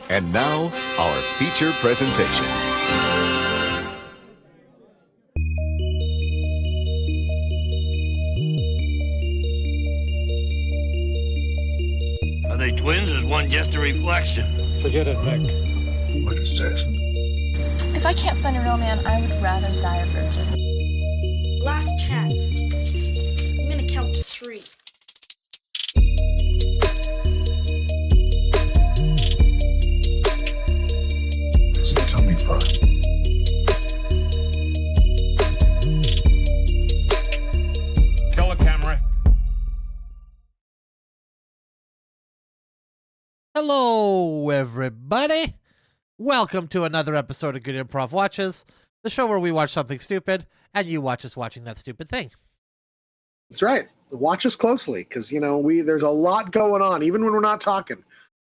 And now, our feature presentation. Are they twins or is one just a reflection? Forget it, Mick. What is this? If I can't find a real man, I would rather die a virgin. Last chance. I'm gonna count to 3. Where's it coming from? Kill a camera. Hello, everybody. Welcome to another episode of Good Improv Watches, the show where we watch something stupid and you watch us watching that stupid thing. That's right. Watch us closely because, there's a lot going on, even when we're not talking.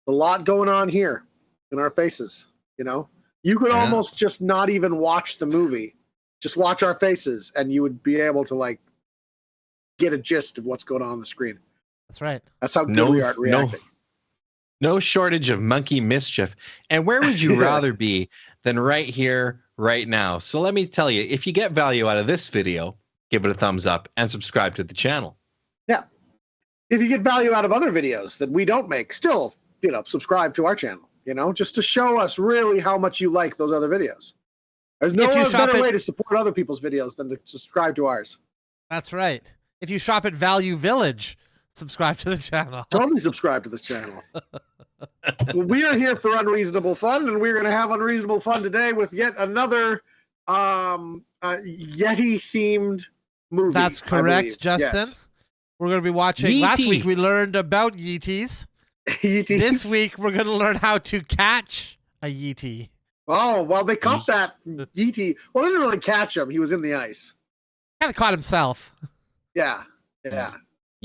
A lot going on here in our faces, You could almost just not even watch the movie. Just watch our faces and you would be able to, get a gist of what's going on the screen. That's right. That's how good we are at reacting. No shortage of monkey mischief. And where would you rather be than right here, right now? So let me tell you, if you get value out of this video, give it a thumbs up and subscribe to the channel. Yeah. If you get value out of other videos that we don't make, still, subscribe to our channel, just to show us really how much you like those other videos. There's no better way to support other people's videos than to subscribe to ours. That's right. If you shop at Value Village, subscribe to the channel. Totally subscribe to this channel. Well, we are here for unreasonable fun, and we're going to have unreasonable fun today with yet another Yeti-themed movie. That's correct, Justin. Yes. We're going to be watching. Yeti. Last week we learned about Yetis. Yetis. This week we're going to learn how to catch a Yeti. Oh, well, they caught that Yeti. Well, they didn't really catch him. He was in the ice. Kind of caught himself. Yeah.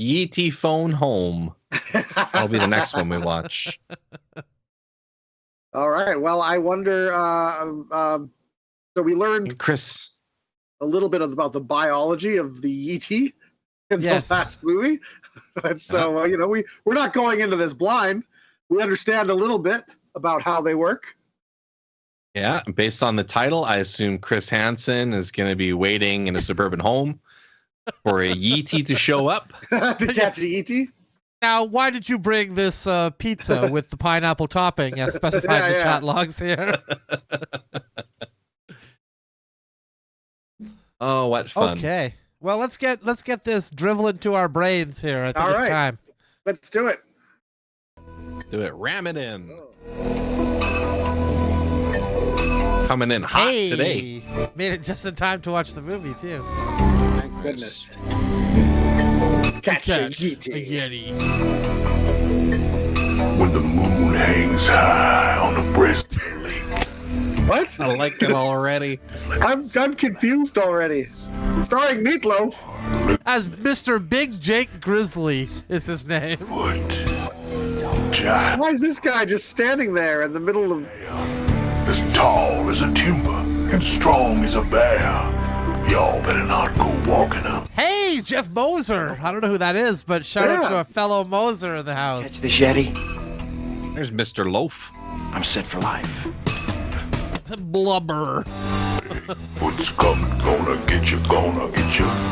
Yeti phone home. That'll be the next one we watch. All right. Well, I wonder. So we learned Chris a little bit about the biology of the Yeti in the last movie. And so, we're not going into this blind. We understand a little bit about how they work. Yeah, based on the title, I assume Chris Hansen is going to be waiting in a suburban home for a Yeti to show up. To catch a Yeti? Now, why did you bring this pizza with the pineapple topping as specified in the chat logs here? Oh, what fun. Okay. Well, let's get this drivel into our brains here. I think it's time. Let's do it. Let's do it. Ram it in. Coming in hot today. Made it just in time to watch the movie, too. Thank goodness. Catch a Yeti. When the moon hangs high on the breast of the lake. What? I like it already. I'm confused already. Starring Meatloaf. As Mr. Big Jake Grizzly is his name. Giant. Why is this guy just standing there in the middle of... As tall as a timber and strong as a bear. Y'all better not go walking up. Hey, Jeff Moser. I don't know who that is, but shout out to a fellow Moser in the house. Catch the Yeti. There's Mr. Loaf. I'm set for life. Blubber. What's coming? Gonna get you,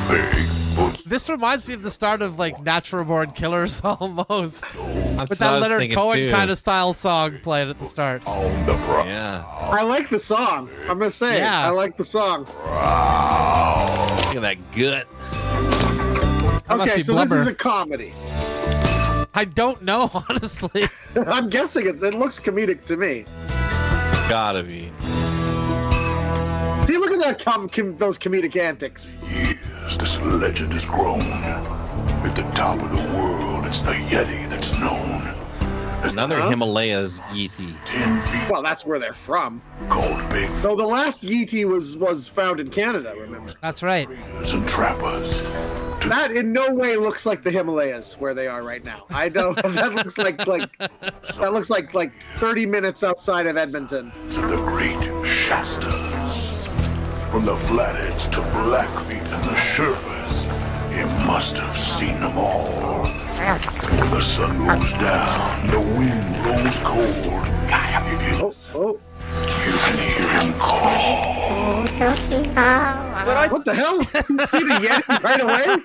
big foot. This reminds me of the start of Natural Born Killers almost. That's With what I that was Leonard thinking, Cohen too. kind of style song playing at the start. On the prowl. Yeah. I like the song. I'm going to say Yeah. I like the song. Look at that gut. That must Okay, be so blubber. this is a comedy. I don't know, honestly. I'm guessing it looks comedic to me. Gotta be. See, look at that those comedic antics. Yes, this legend has grown. At the top of the world, it's the Yeti that's known. As Another Himalayas Yeti. 10 feet Well, that's where they're from. called Big So the last Yeti was found in Canada, remember? That's right. Feeders and Trappers. That in no way looks like the Himalayas where they are right now. I don't. That looks like 30 minutes outside of Edmonton. To the great Shastas. From the Flatheads to Blackfeet and the Sherpas, you must have seen them all. When the sun goes down, the wind blows cold. You can hear him call. What the hell? You see the Yeti right away?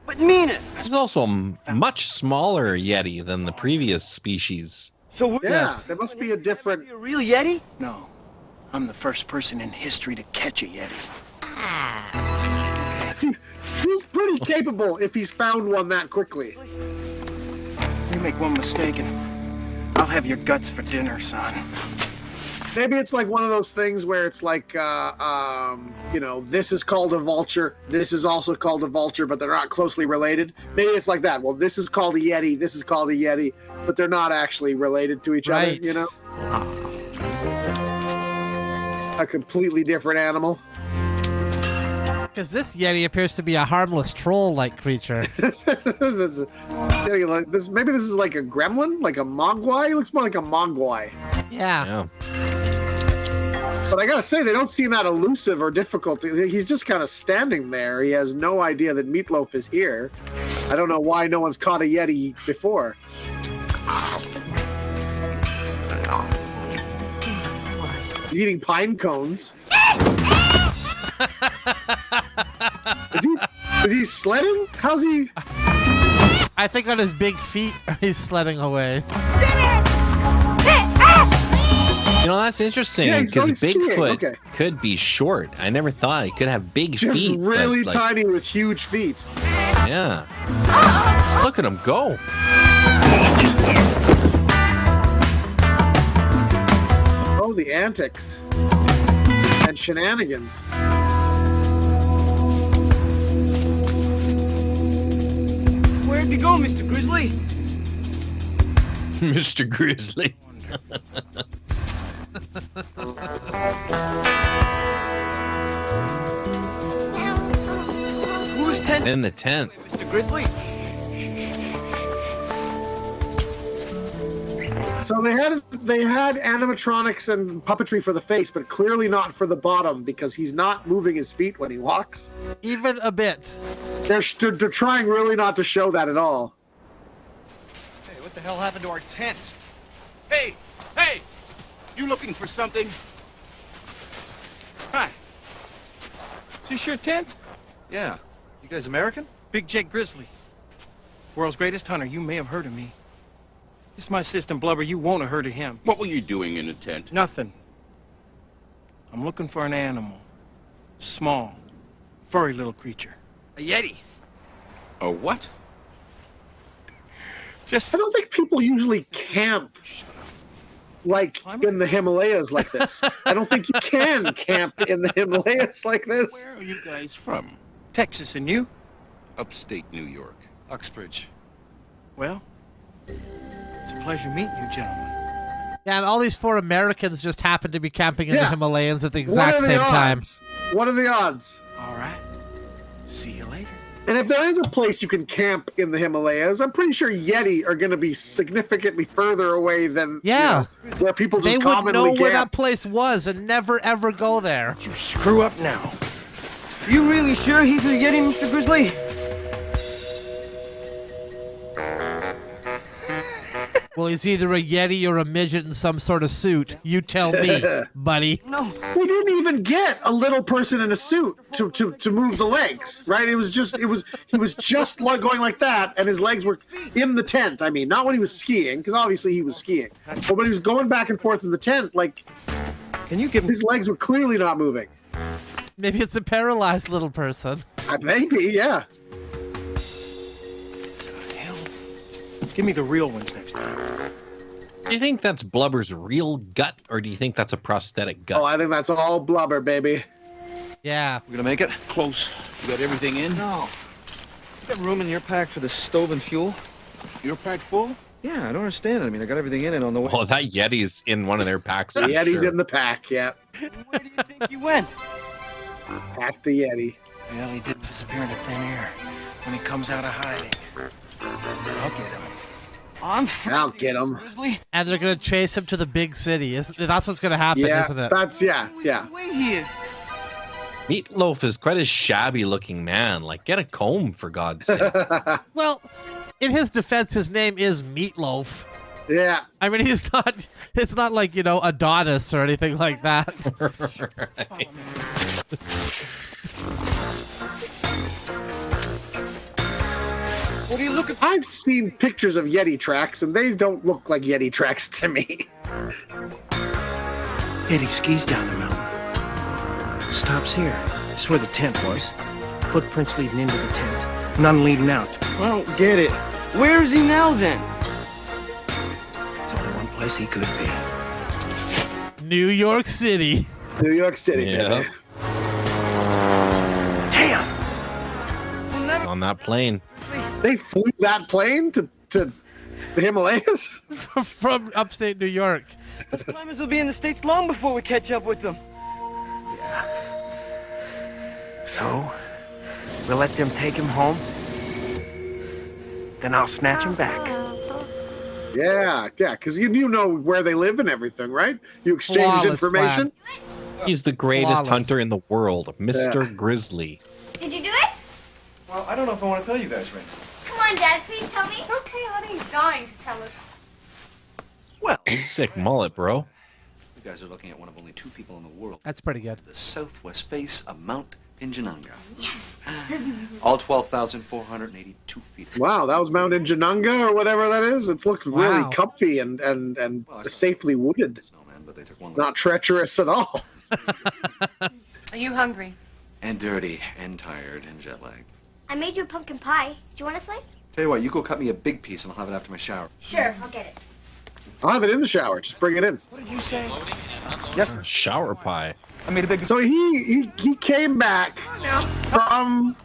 But mean it. This is also a much smaller Yeti than the previous species. So we're Yeah, there must be a different. a real Yeti? No. I'm the first person in history to catch a Yeti. He's pretty capable if he's found one that quickly. You make one mistake and I'll have your guts for dinner, son. Maybe it's like one of those things where it's like, you know, this is called a vulture, this is also called a vulture, but they're not closely related. Maybe it's like that. Well, this is called a Yeti, this is called a Yeti, but they're not actually related to each other, you know? A completely different animal. Because this Yeti appears to be a harmless troll-like creature. Maybe this is like a gremlin, like a mogwai. He looks more like a mogwai. Yeah. But I gotta say, they don't seem that elusive or difficult. He's just kind of standing there. He has no idea that Meatloaf is here. I don't know why no one's caught a Yeti before. He's eating pine cones. Is he sledding? How's he? I think on his big feet, he's sledding away. You know, that's interesting Yeah, he's because going skiing. Bigfoot Okay. could be short. I never thought he could have big Just feet. really but, tiny with huge feet. Yeah. Look at him go. Oh, the antics and shenanigans. Where'd you go, Mr. Grizzly? Mr. Grizzly. Who's tent? In the tent. Mr. Grizzly? So they had animatronics and puppetry for the face, but clearly not for the bottom because he's not moving his feet when he walks. Even a bit. They're trying really not to show that at all. Hey, what the hell happened to our tent? Hey! Hey! You looking for something? Hi. Is this your tent? Yeah. You guys American? Big Jake Grizzly. World's greatest hunter. You may have heard of me. This is my assistant Blubber. You won't have heard of him. What were you doing in the tent? Nothing. I'm looking for an animal. Small. Furry little creature. A Yeti. A what? Just... I don't think people usually camp like in the Himalayas like this. I don't think you can camp in the Himalayas like this. Where are you guys from? Texas, and you? Upstate New York. Uxbridge. Well, it's a pleasure meeting you, gentlemen. Yeah, and all these 4 Americans just happen to be camping in the Yeah. Himalayas at the What exact are the same time. odds? What are the odds? All right. See you later. And if there is a place you can camp in the Himalayas, I'm pretty sure Yeti are going to be significantly further away than Yeah. you know, where people just They would commonly know where that camp. place was and never ever go there. You screw up now. You really sure he's a Yeti, Mr. Grizzly? Well, he's either a Yeti or a midget in some sort of suit. You tell me, buddy. No. We didn't even get a little person in a suit to move the legs, right? He was just like going like that, and his legs were in the tent. I mean, not when he was skiing, because obviously he was skiing, but when he was going back and forth in the tent, like Can you give him... his legs were clearly not moving. Maybe it's a paralyzed little person. Maybe, yeah. Hell. Give me the real ones next time. Do you think that's Blubber's real gut, or do you think that's a prosthetic gut? Oh, I think that's all blubber, baby. Yeah. We're gonna make it? Close. You got everything in? No. You got room in your pack for the stove and fuel? Your pack full? Yeah, I don't understand it. I mean, I got everything in it on the way. Oh, that Yeti's in one of their packs. The for Yeti's sure. in the pack, yeah. Where do you think you went? Pack the Yeti. Well, he didn't disappear into thin air when he comes out of hiding. I'll get him. I'll get him. Grizzly. And they're gonna chase him to the big city. That's what's gonna happen, Yeah, isn't it? that's yeah. Wait here. Meatloaf is quite a shabby looking man. Like, get a comb for God's sake. Well, in his defense, his name is Meatloaf. Yeah. I mean, he's not. It's not like, you know, Adonis or anything like that. Right. What are you looking for? I've seen pictures of Yeti tracks, and they don't look like Yeti tracks to me. Yeti skis down the mountain. Stops here. This is where the tent was. Footprints leading into the tent. None leading out. I don't get it. Where is he now then? There's only one place he could be. New York City. New York City. Yeah. baby. On that plane. They flew that plane to the Himalayas? From upstate New York. Those climbers will be in the States long before we catch up with them. So, we'll let them take him home. Then I'll snatch him back. Yeah, because you know where they live and everything, right? You exchange Flawless information. He's the greatest Flawless. hunter in the world, Mr. Grizzly. Did you do it? Well, I don't know if I want to tell you guys right now. Come on, Dad, please tell me. It's okay, honey. He's dying to tell us. Well, Sick mullet, bro. you guys are looking at one of only 2 people in the world. That's pretty good. The southwest face of Mount Injananga. Yes. All 12,482 feet. Wow, that was Mount Injananga or whatever that is. It looks really Wow. comfy and safely wooded. Snowman, but they took one Not treacherous at all. Are you hungry? and dirty and tired and jet lagged. I made you a pumpkin pie. Do you want a slice? Tell you what, you go cut me a big piece and I'll have it after my shower. Sure, I'll get it. I'll have it in the shower. Just bring it in. What did you say? Yes. Shower pie. I made a big. So he came back from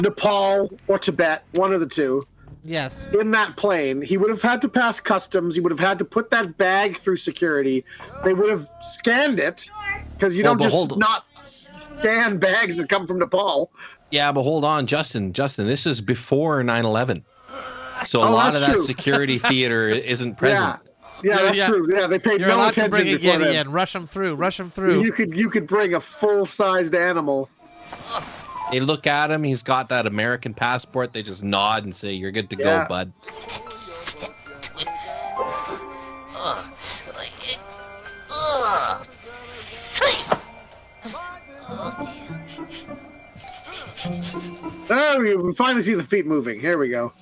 Nepal or Tibet, one of the two. Yes. In that plane, he would have had to pass customs. He would have had to put that bag through security. They would have scanned it because you don't just not scan bags that come from Nepal. Yeah, but hold on, Justin. This is before 9/11. So a lot of that true. security theater isn't present. Yeah, that's true. Yeah, they paid You're no allowed to attention bring a before Yeti then. in. Rush them through. Rush them through. You could bring a full-sized animal. They look at him. He's got that American passport. They just nod and say, "You're good to go, bud." Oh, we finally see the feet moving. Here we go.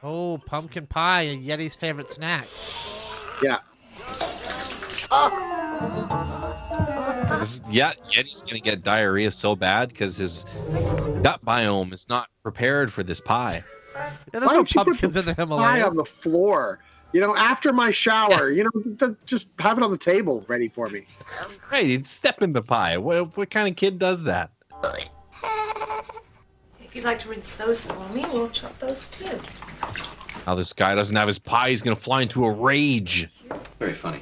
Oh, pumpkin pie, a Yeti's favorite snack. Yeah. Yeti's gonna get diarrhea so bad because his gut biome is not prepared for this pie. Yeah, there's Why no don't you put pumpkins the in the pie Himalayas. on the floor? You know, after my shower, just have it on the table ready for me. Right, he'd step in the pie. What kind of kid does that? If you'd like to rinse those for me, we'll chop those too. Now this guy doesn't have his pie. He's gonna fly into a rage. Very funny.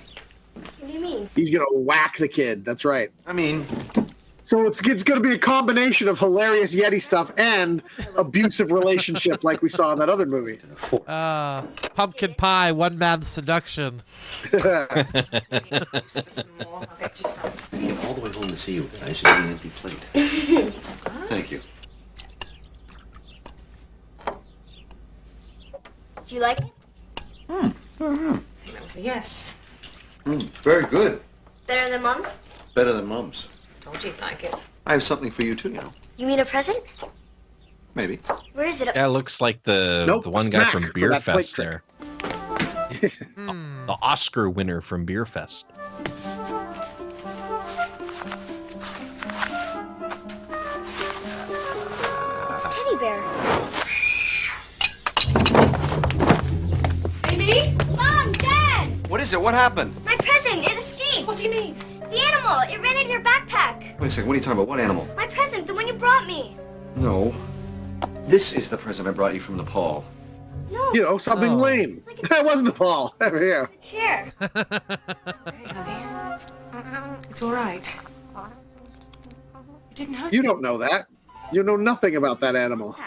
What do you mean? He's gonna whack the kid. That's right. I mean, So it's gonna be a combination of hilarious Yeti stuff and abusive relationship, like we saw in that other movie. Pumpkin pie, one man seduction. Maybe some more. I'll get you some. I came all the way home to see you. I should have an empty plate. Thank you. Do you like it? I think that was a yes. Very good. Better than Mom's? Better than Mom's. Told you you'd like it. I have something for you too, you know. You mean a present? Maybe. Where is it? Yeah, it looks like the one guy snack from for Beer that plate Fest there. The Oscar winner from Beer Fest. It's a teddy bear. Baby? Mom, Dad! What is it? What happened? My present, it escaped. What do you mean? The animal, it ran in your backpack. Wait a second. What are you talking about? What animal? My present, the one you brought me. No. This is the present I brought you from Nepal. No, You know, something lame. That wasn't Nepal. Yeah. chair. Okay, honey. It's all right. You didn't hurt You don't know that. You know nothing about that animal.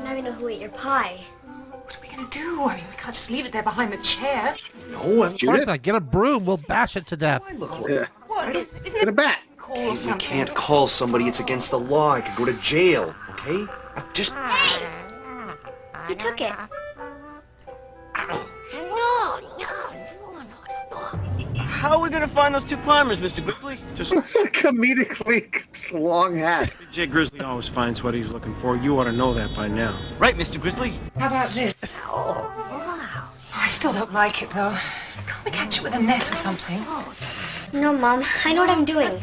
Now you know who ate your pie. What are we gonna do? I mean, we can't just leave it there behind the chair. No, Of course not. Get a broom. We'll bash it to death. Yeah. What? Isn't Get it a bat. call Hey, or we something? can't call somebody. It's against the law. I could go to jail, okay? Just... You took it. How are we gonna find those two climbers, Mr. Grizzly? Just It's a comedically long hat. Jay Grizzly always finds what he's looking for. You ought to know that by now. Right, Mr. Grizzly? How about this? I still don't like it, though. Can't we catch it with a net or something? No, Mom. I know what I'm doing.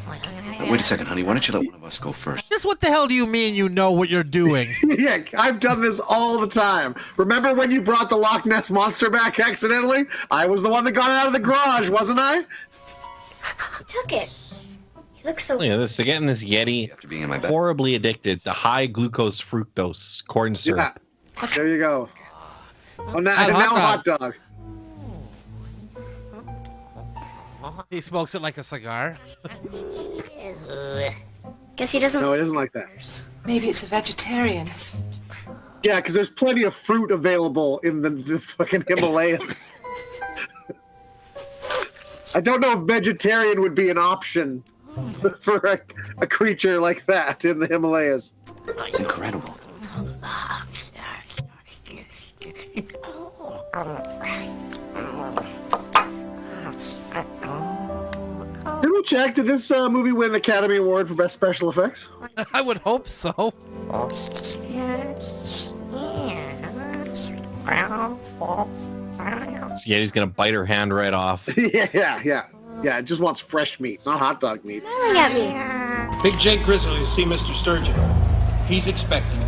Wait a second, honey. Why don't you let one of us go first? Just what the hell do you mean you know what you're doing? Yeah, I've done this all the time. Remember when you brought the Loch Ness Monster back accidentally? I was the one that got it out of the garage, wasn't I? You took it. He looks so... Look at this. They're getting this Yeti After being in my bed. horribly addicted to high glucose fructose corn syrup. Yeah. There you go. Oh, now, And and now hot hot dog. He smokes it like a cigar. Guess he doesn't... No, it isn't like that. Maybe it's a vegetarian. Yeah, because there's plenty of fruit available in the fucking Himalayas. I don't know if vegetarian would be an option for a creature like that in the Himalayas. It's incredible. Did we check? Did this movie win the Academy Award for Best Special Effects? I would hope so. This Yeti's gonna bite her hand right off. Yeah. It just wants fresh meat, not hot dog meat. Smiling at me. Big Jake Grizzly to see Mr. Sturgeon. He's expecting me.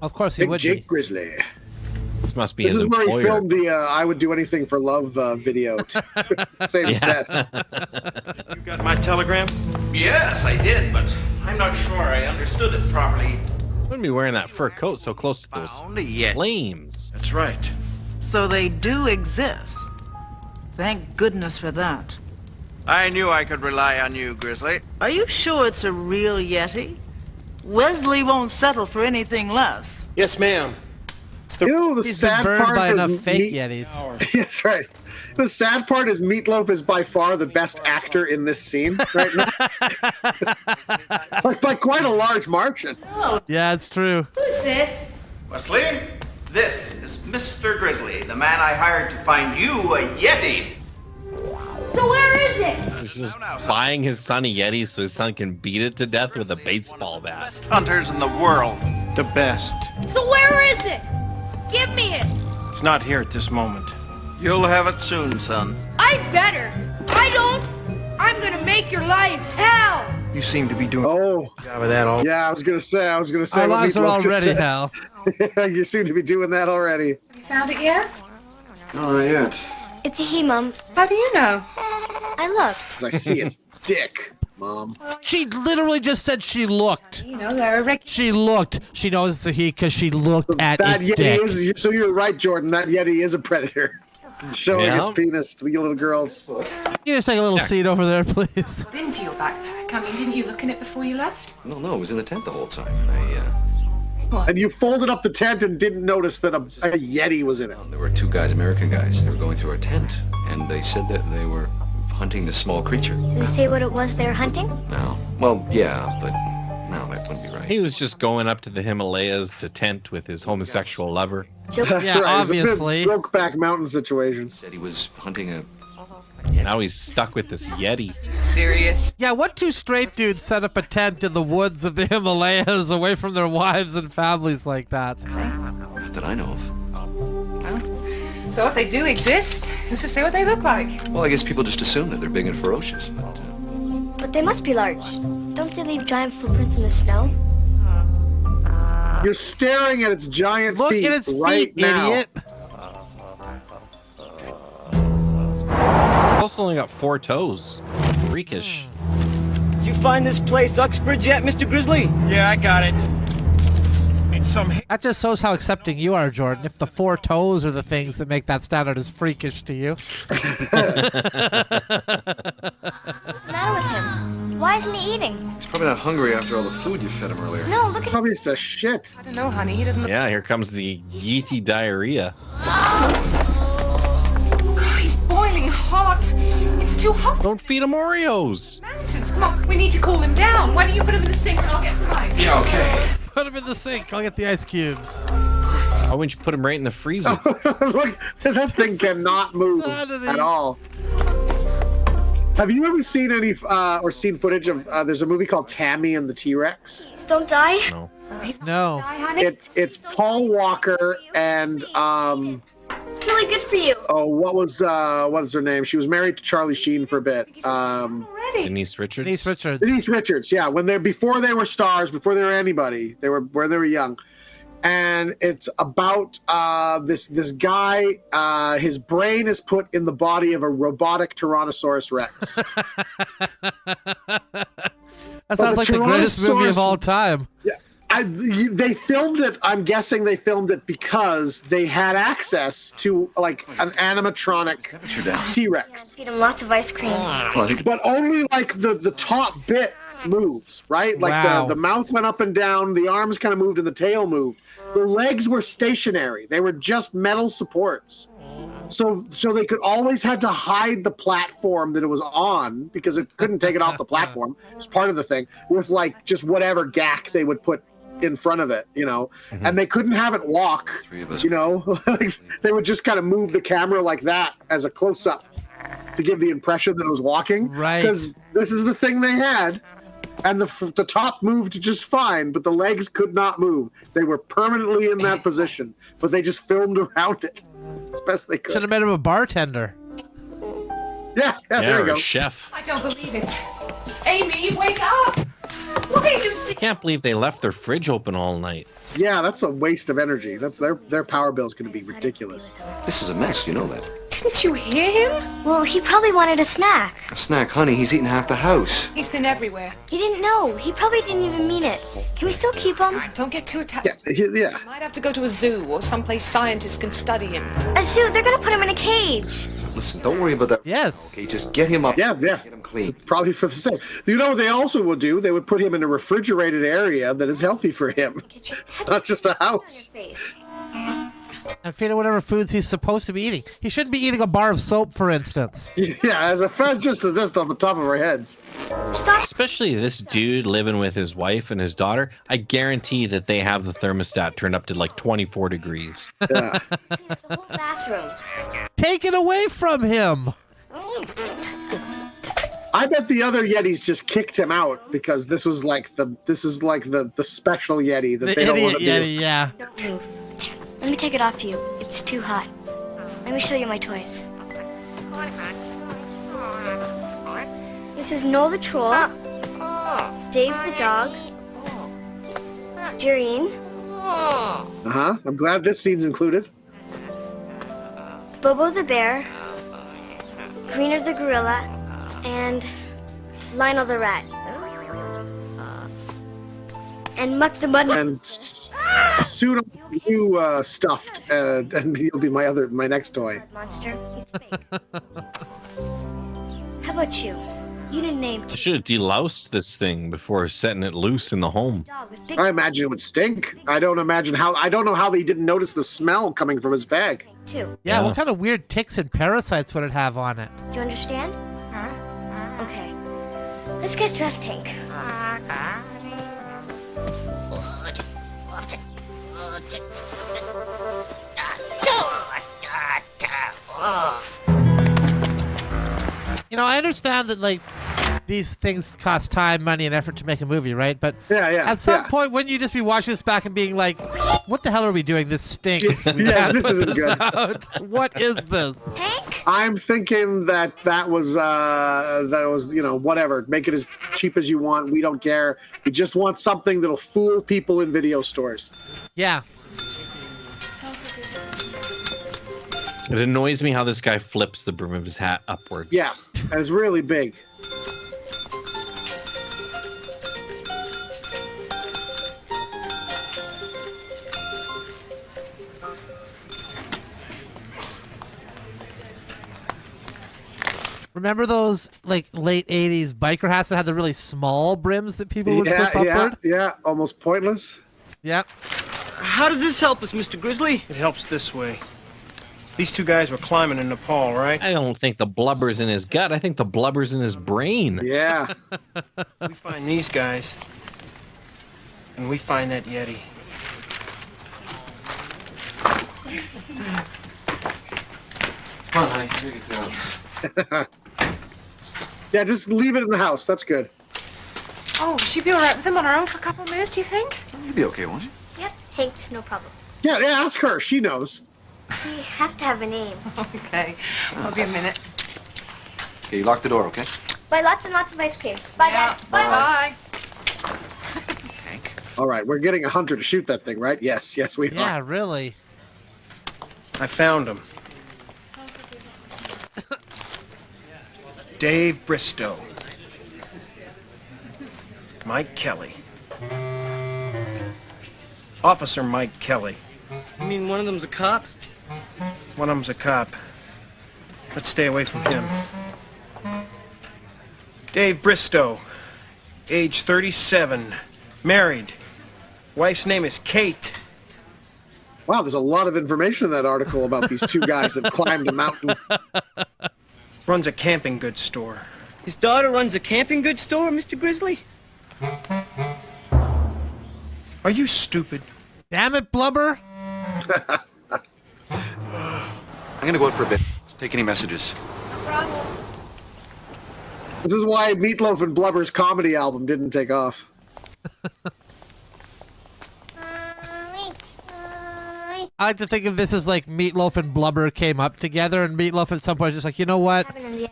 Of course he Big would Jake be. Grizzly. This must be This his is where employer. he filmed the "I Would Do Anything for Love" video. Same set. You got my telegram? Yes, I did, but I'm not sure I understood it properly. Wouldn't be wearing that fur coat so close to those Found a Yeti. flames. That's right. So they do exist. Thank goodness for that. I knew I could rely on you, Grizzly. Are you sure it's a real Yeti? Wesley won't settle for anything less. Yes, ma'am. You know the He's been sad burned part by is enough fake Yetis. That's right. The sad part is Meatloaf is by far the best actor in this scene right now. By quite a large margin. Yeah, it's true. Who's this? Wesley, this is Mr. Grizzly, the man I hired to find you a Yeti. So where is it? He's just buying his son a Yeti so his son can beat it to death with a baseball bat. Best hunters in the world. The best. So where is it? Give me it. It's not here at this moment. You'll have it soon, son. I better. I don't. I'm gonna make your lives hell. You seem to be doing Oh, a job of that all. yeah, I was gonna say Our what lives are Meatloaf just already said. hell. You seem to be doing that already. Have you found it yet? No, not yet. It's a he, Mom. How do you know? I looked. 'Cause I see its dick, Mom. She literally just said she looked. You know, they're a regular. She looked. She knows it's a he because she looked at That its Yeti dick. is. So you're right, Jordan. That Yeti is a predator, showing Yeah. its penis to the little girls. Can you just take a little seat over there, please? Into your backpack. I mean, didn't you look in it before you left? No, it was in the tent the whole time. And you folded up the tent and didn't notice that a Yeti was in it. There were two guys, American guys. They were going through our tent, and they said that they were hunting this small creature. Did they say what it was they were hunting? No. Well, yeah, but no, that wouldn't be right. He was just going up to the Himalayas to tent with his homosexual lover. That's Yeah, right. It's a bit obviously. Brokeback Mountain situation. Said he was hunting a. Now he's stuck with this Yeti. Serious? Yeah, what two straight dudes set up a tent in the woods of the Himalayas away from their wives and families like that? Not that I know of. So if they do exist, who's to say what they look like? Well, I guess people just assume that they're big and ferocious, but. But they must be large. Don't they leave giant footprints in the snow? You're staring at its giant Look feet at its right feet, now. idiot. Also only got 4 toes. Freakish. Did you find this place Uxbridge yet, Mr. Grizzly? Yeah, I got it. That just shows how accepting you are, Jordan. If the 4 toes are the things that make that stand out as freakish to you. What's the matter with him? Why isn't he eating? He's probably not hungry after all the food you fed him earlier. No, look at Probably just a shit. I don't know, honey. He doesn't. Yeah, here comes the Yeti diarrhea. God, he's boiling hot. It's too hot. Don't feed him Oreos. Mountains. Come on, we need to cool him down. Why don't you put him in the sink and I'll get some ice? Yeah, okay. Put him in the sink. I'll get the ice cubes. Why wouldn't you put him right in the freezer? Look, that thing cannot move at all. Have you ever seen any or seen footage of? There's a movie called Tammy and the T-Rex. Please don't die. No. No. It's Paul Walker and Really good for you. oh, what was her name? She was married to Charlie Sheen for a bit. Denise Richards. Denise Richards. Denise Richards, yeah. Before they were stars, before they were anybody, they were young. And it's about this guy. His brain is put in the body of a robotic Tyrannosaurus Rex. That sounds like the greatest movie of all time. Yeah, they filmed it. I'm guessing they filmed it because they had access to like an animatronic T-Rex. Feed him lots of ice cream. But only like the top bit moves, right? Like Wow. the mouth went up and down, the arms kind of moved, and the tail moved. The legs were stationary. They were just metal supports. So they could always had to hide the platform that it was on because it couldn't take it off the platform. It was part of the thing with like just whatever gack they would put in front of it, you know. Mm-hmm. And they couldn't have it walk, you know. Like, they would just kind of move the camera like that as a close-up to give the impression that it was walking. Right. Because this is the thing they had. And the top moved just fine, but the legs could not move. They were permanently in that position, but they just filmed around it as best they could. Should have made him a bartender. Yeah, there you or go. a chef. I don't believe it. Amy, wake up! What are you I can't believe they left their fridge open all night. Yeah, that's a waste of energy. That's their power bill is going to be ridiculous. This is a mess, you know that. Didn't you hear him? Well, he probably wanted a snack. A snack, honey. He's eating half the house. He's been everywhere. He didn't know. He probably didn't even mean it. Can we still keep him? Don't get too attached. Yeah. Might have to go to a zoo or someplace scientists can study him. A zoo? They're gonna put him in a cage. Listen, don't worry about that. Yes. Okay, just get him up. Yeah. Get him clean. Probably for the same. You know what they also would do? They would put him in a refrigerated area that is healthy for him, not just a house. And feed him whatever foods he's supposed to be eating. He shouldn't be eating a bar of soap, for instance. Yeah, as a friend, just off the top of our heads. Stop. Especially this dude living with his wife and his daughter. I guarantee that they have the thermostat turned up to like 24 degrees. Yeah. The whole bathroom. Take it away from him. I bet the other Yetis just kicked him out because this is like the special Yeti that The they don't idiot want to Yeti, do. yeah. Don't move. Let me take it off you. It's too hot. Let me show you my toys. This is Noel the troll, Dave the dog, Jareen, I'm glad this scene's included. Bobo the bear, Greener the gorilla, and Lionel the rat. And Muck the mud. And soon I'll be you stuffed, and you'll be my next toy. Monster. It's fake. How about you? You didn't name I should have deloused this thing before setting it loose in the home. dog with big. I imagine it would stink. I don't know how they didn't notice the smell coming from his bag. Too. Yeah, what kind of weird ticks and parasites would it have on it? Do you understand? Okay. Let's get dressed, Hank. You know, I understand that, like, these things cost time, money, and effort to make a movie, right? But at some point, wouldn't you just be watching this back and being like, what the hell are we doing? This stinks. We Yeah, gotta this put isn't good. out. What is this? I'm thinking that was whatever. Make it as cheap as you want. We don't care. We just want something that'll fool people in video stores. Yeah. It annoys me how this guy flips the brim of his hat upwards. Yeah, and it's really big. Remember those like late 80s biker hats that had the really small brims that people would flip upward? Yeah, almost pointless. Yep. How does this help us, Mr. Grizzly? It helps this way. These two guys were climbing in Nepal, right? I don't think the blubber's in his gut. I think the blubber's in his brain. Yeah. We find these guys, and we find that Yeti. Come on, honey. Here you go. Yeah, just leave it in the house. That's good. Oh, she'd be all right with them on her own for a couple of minutes, do you think? You'll be okay, won't you? Yep, Hank's no problem. Yeah, ask her. She knows. He has to have a name. Okay, I'll be a minute. Okay, you lock the door, okay? Buy lots and lots of ice cream. Bye, Dad. Bye. Hank. All right, we're getting a hunter to shoot that thing, right? Yes, we are. Yeah, really. I found him. Dave Bristow. Mike Kelly. Officer Mike Kelly. You mean one of them's a cop? One of them's a cop. Let's stay away from him. Dave Bristow, age 37, married. Wife's name is Kate. Wow, there's a lot of information in that article about these two guys that climbed a mountain. Runs a camping goods store. His daughter runs a camping goods store, Mr. Grizzly? Are you stupid? Damn it, Blubber. I'm gonna go out for a bit. Just take any messages. This is why Meatloaf and Blubber's comedy album didn't take off. I like to think of this as like Meatloaf and Blubber came up together, and Meatloaf at some point is just like, you know what?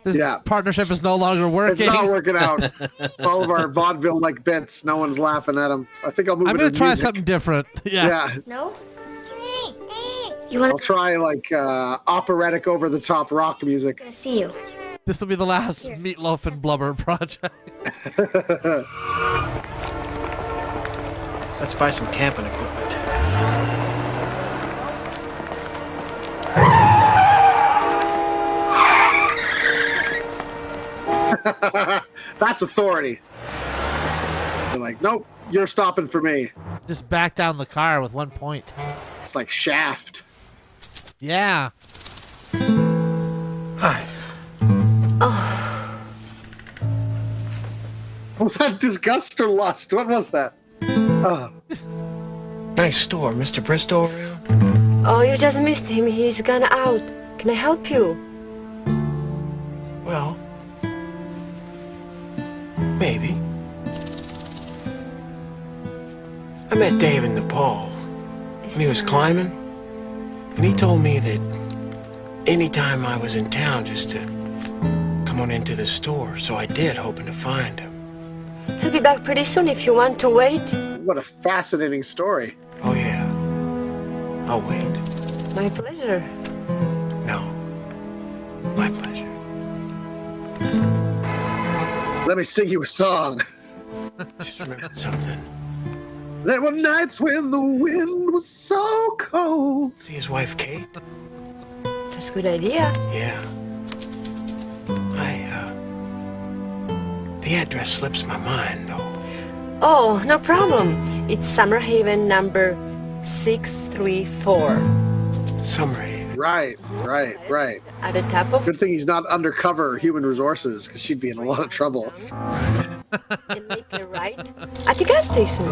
This partnership is no longer working. It's not working out. All of our vaudeville-like bits, no one's laughing at them. So I think I'll move. I'm going to try something different. Yeah. No? I'll try like operatic, over-the-top rock music. I see you. This will be the last Meatloaf and Blubber project. Let's buy some camping equipment. That's authority. They're like, nope, you're stopping for me. Just back down the car with 1 point. It's like Shaft. Yeah. Hi. Oh. Was that disgust or lust? What was that? Oh. Nice store. Mr. Bristow around? Oh, you just missed him. He's gone out. Can I help you? Well, maybe. I met Dave in Nepal. And he was climbing. And he told me that anytime I was in town just to come on into the store. So I did, hoping to find him. He'll be back pretty soon if you want to wait. What a fascinating story. Oh, yeah. I'll wait. My pleasure. No. My pleasure. Let me sing you a song. Just remember something. There were nights when the wind was so cold. See his wife, Kate? That's a good idea. Yeah. The address slips my mind, though. Oh, no problem. It's Summerhaven number 634. Summerhaven. Right. At the top of... Good thing he's not undercover human resources, because she'd be in a lot of trouble. And make a right at the gas station.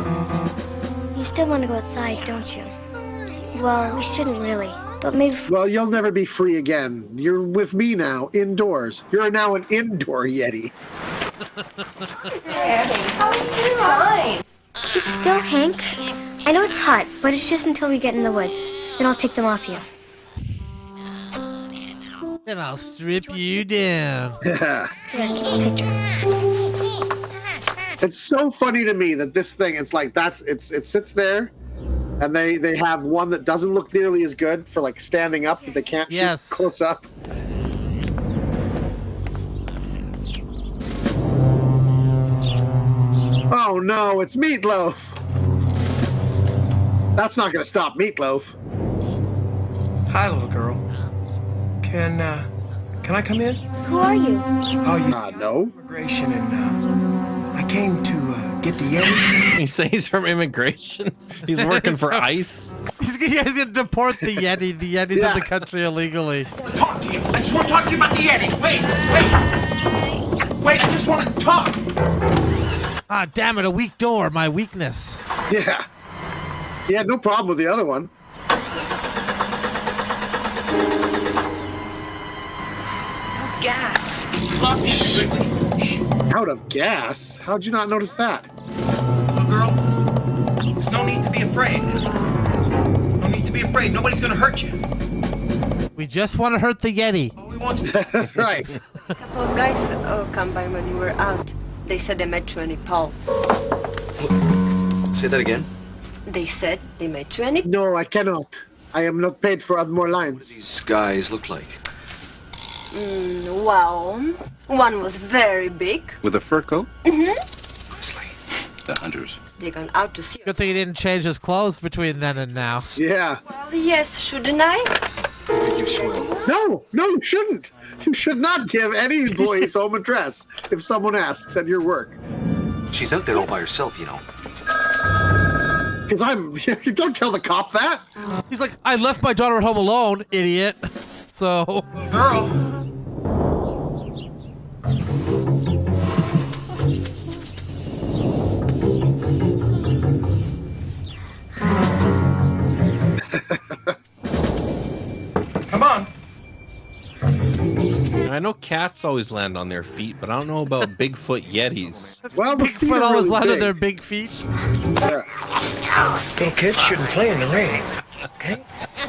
You still want to go outside, don't you? Well, we shouldn't really, but maybe... Well, you'll never be free again. You're with me now, indoors. You're now an indoor Yeti. Keep still, Hank. I know it's hot, but it's just until we get in the woods. Then I'll take them off you. Then I'll strip you down. Yeah. Take a picture. It's so funny to me that this thing, it's like it sits there, and they have one that doesn't look nearly as good for like standing up, that they can't shoot close up. Oh no, it's Meatloaf. That's not gonna stop Meatloaf. Hi, little girl. Can Can I come in? Who are you? Oh, you no. Immigration, and I came to get the Yeti. He says he's from immigration. He's working for ICE. He's gonna deport the Yeti. The Yeti's in the country illegally. Talk to you. I just want to talk to you about the Yeti. Wait, I just want to talk. Ah, damn it, a weak door, my weakness. Yeah. He had no problem with the other one. Gas. Out of gas? How'd you not notice that? Little girl, there's no need to be afraid. No need to be afraid. Nobody's gonna hurt you. We just want to hurt the Yeti. All we want to That's right. A couple of guys come by when you were out. They said they met you in Nepal. Say that again. They said they met you in Nepal. No, I cannot. I am not paid for other more lines. These guys look like. Well, one was very big. With a fur coat? Obviously. The hunters. They're gone out to see. Good thing he didn't change his clothes between then and now. Yeah. Well, yes, shouldn't I? No, you shouldn't. You should not give any employee his home address if someone asks at your work. She's out there all by herself, you know. Because you don't tell the cop that. He's like, I left my daughter at home alone, idiot. So. girl. Come on. I know cats always land on their feet, but I don't know about Bigfoot Yetis. Well, the feet Bigfoot are always really land on big. their big feet. Yeah. Little kids shouldn't play in the rain. Okay?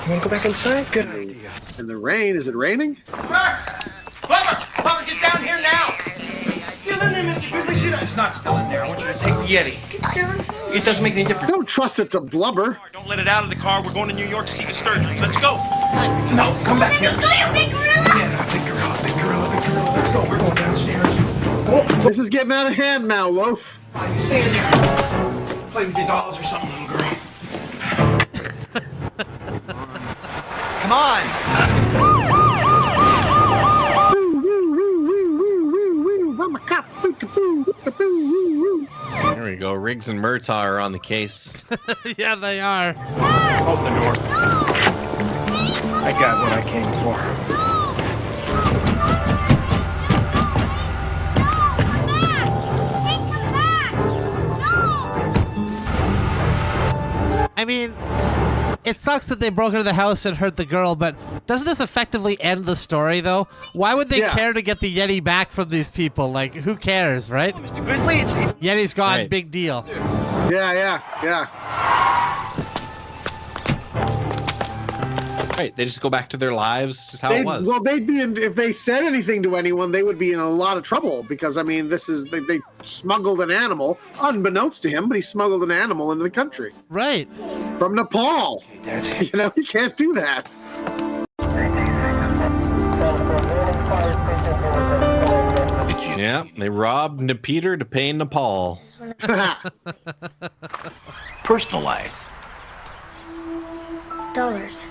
You want to go back inside? Good idea. In the rain? Is it raining? Plumber, get down here now! Still in there, Mr. Grizzly. It's not still in there. I want you to take the Yeti. It doesn't make any difference. Don't trust it to blubber. Don't let it out of the car. We're going to New York to see the Sturgeons. Let's go. No, come back here. Go, you big gorilla! Yeah, big gorilla. Let's go. We're going downstairs. This is getting out of hand now, Loaf. You stay in there. Play with your dolls or something, little girl. Come on. There we go. Riggs and Murtaugh are on the case. Yeah, they are. Open the door. I got what I came for. I mean, it sucks that they broke into the house and hurt the girl, but doesn't this effectively end the story, though? Why would they care to get the Yeti back from these people? Like, who cares, right? Mr. Grizzly, it's Yeti's gone, Right. big deal. Yeah. Right, they just go back to their lives, just how it was. Well, they'd be in, if they said anything to anyone, they would be in a lot of trouble because, I mean, this is they smuggled an animal, unbeknownst to him, but he smuggled an animal into the country. Right. From Nepal. That's it. You know, you can't do that. Yeah, they robbed Peter to pay Nepal. Personalized. Dollars.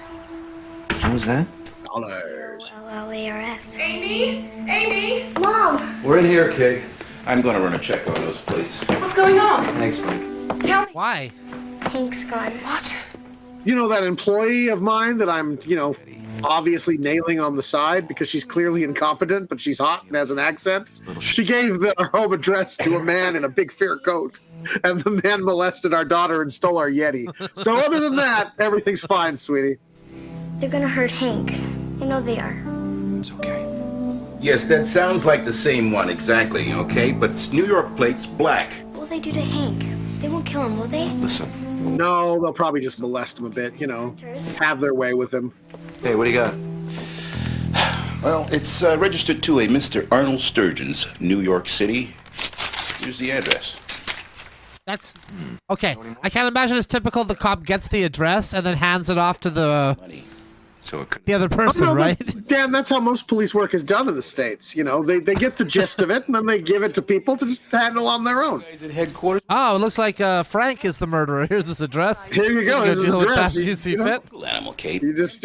What was that? Dollars. L-L-A-R-S. Amy? Mom! We're in here, Kay. I'm going to run a check on those, please. What's going on? Thanks, Mike. Tell me. Why? Hank's gone. What? You know that employee of mine that I'm, obviously nailing on the side because she's clearly incompetent, but she's hot and has an accent? She gave our home address to a man in a big fur coat, and the man molested our daughter and stole our Yeti. So other than that, everything's fine, sweetie. They're gonna hurt Hank. You know they are. It's okay. Yes, that sounds like the same one exactly, okay? But it's New York plates black. What will they do to Hank? They won't kill him, will they? Listen. No, they'll probably just molest him a bit, have their way with him. Hey, what do you got? Well, it's registered to a Mr. Arnold Sturgeon's, New York City. Here's the address. That's okay. I can't imagine it's typical the cop gets the address and then hands it off to the So it could. The other person, right? Dan, that's how most police work is done in the States. You know, they get the gist of it, and then they give it to people to just handle on their own. Guys at headquarters. Oh, it looks like Frank is the murderer. Here's this address. Here you go. Here's his deal with address. that as you see fit. Animal cape. You just,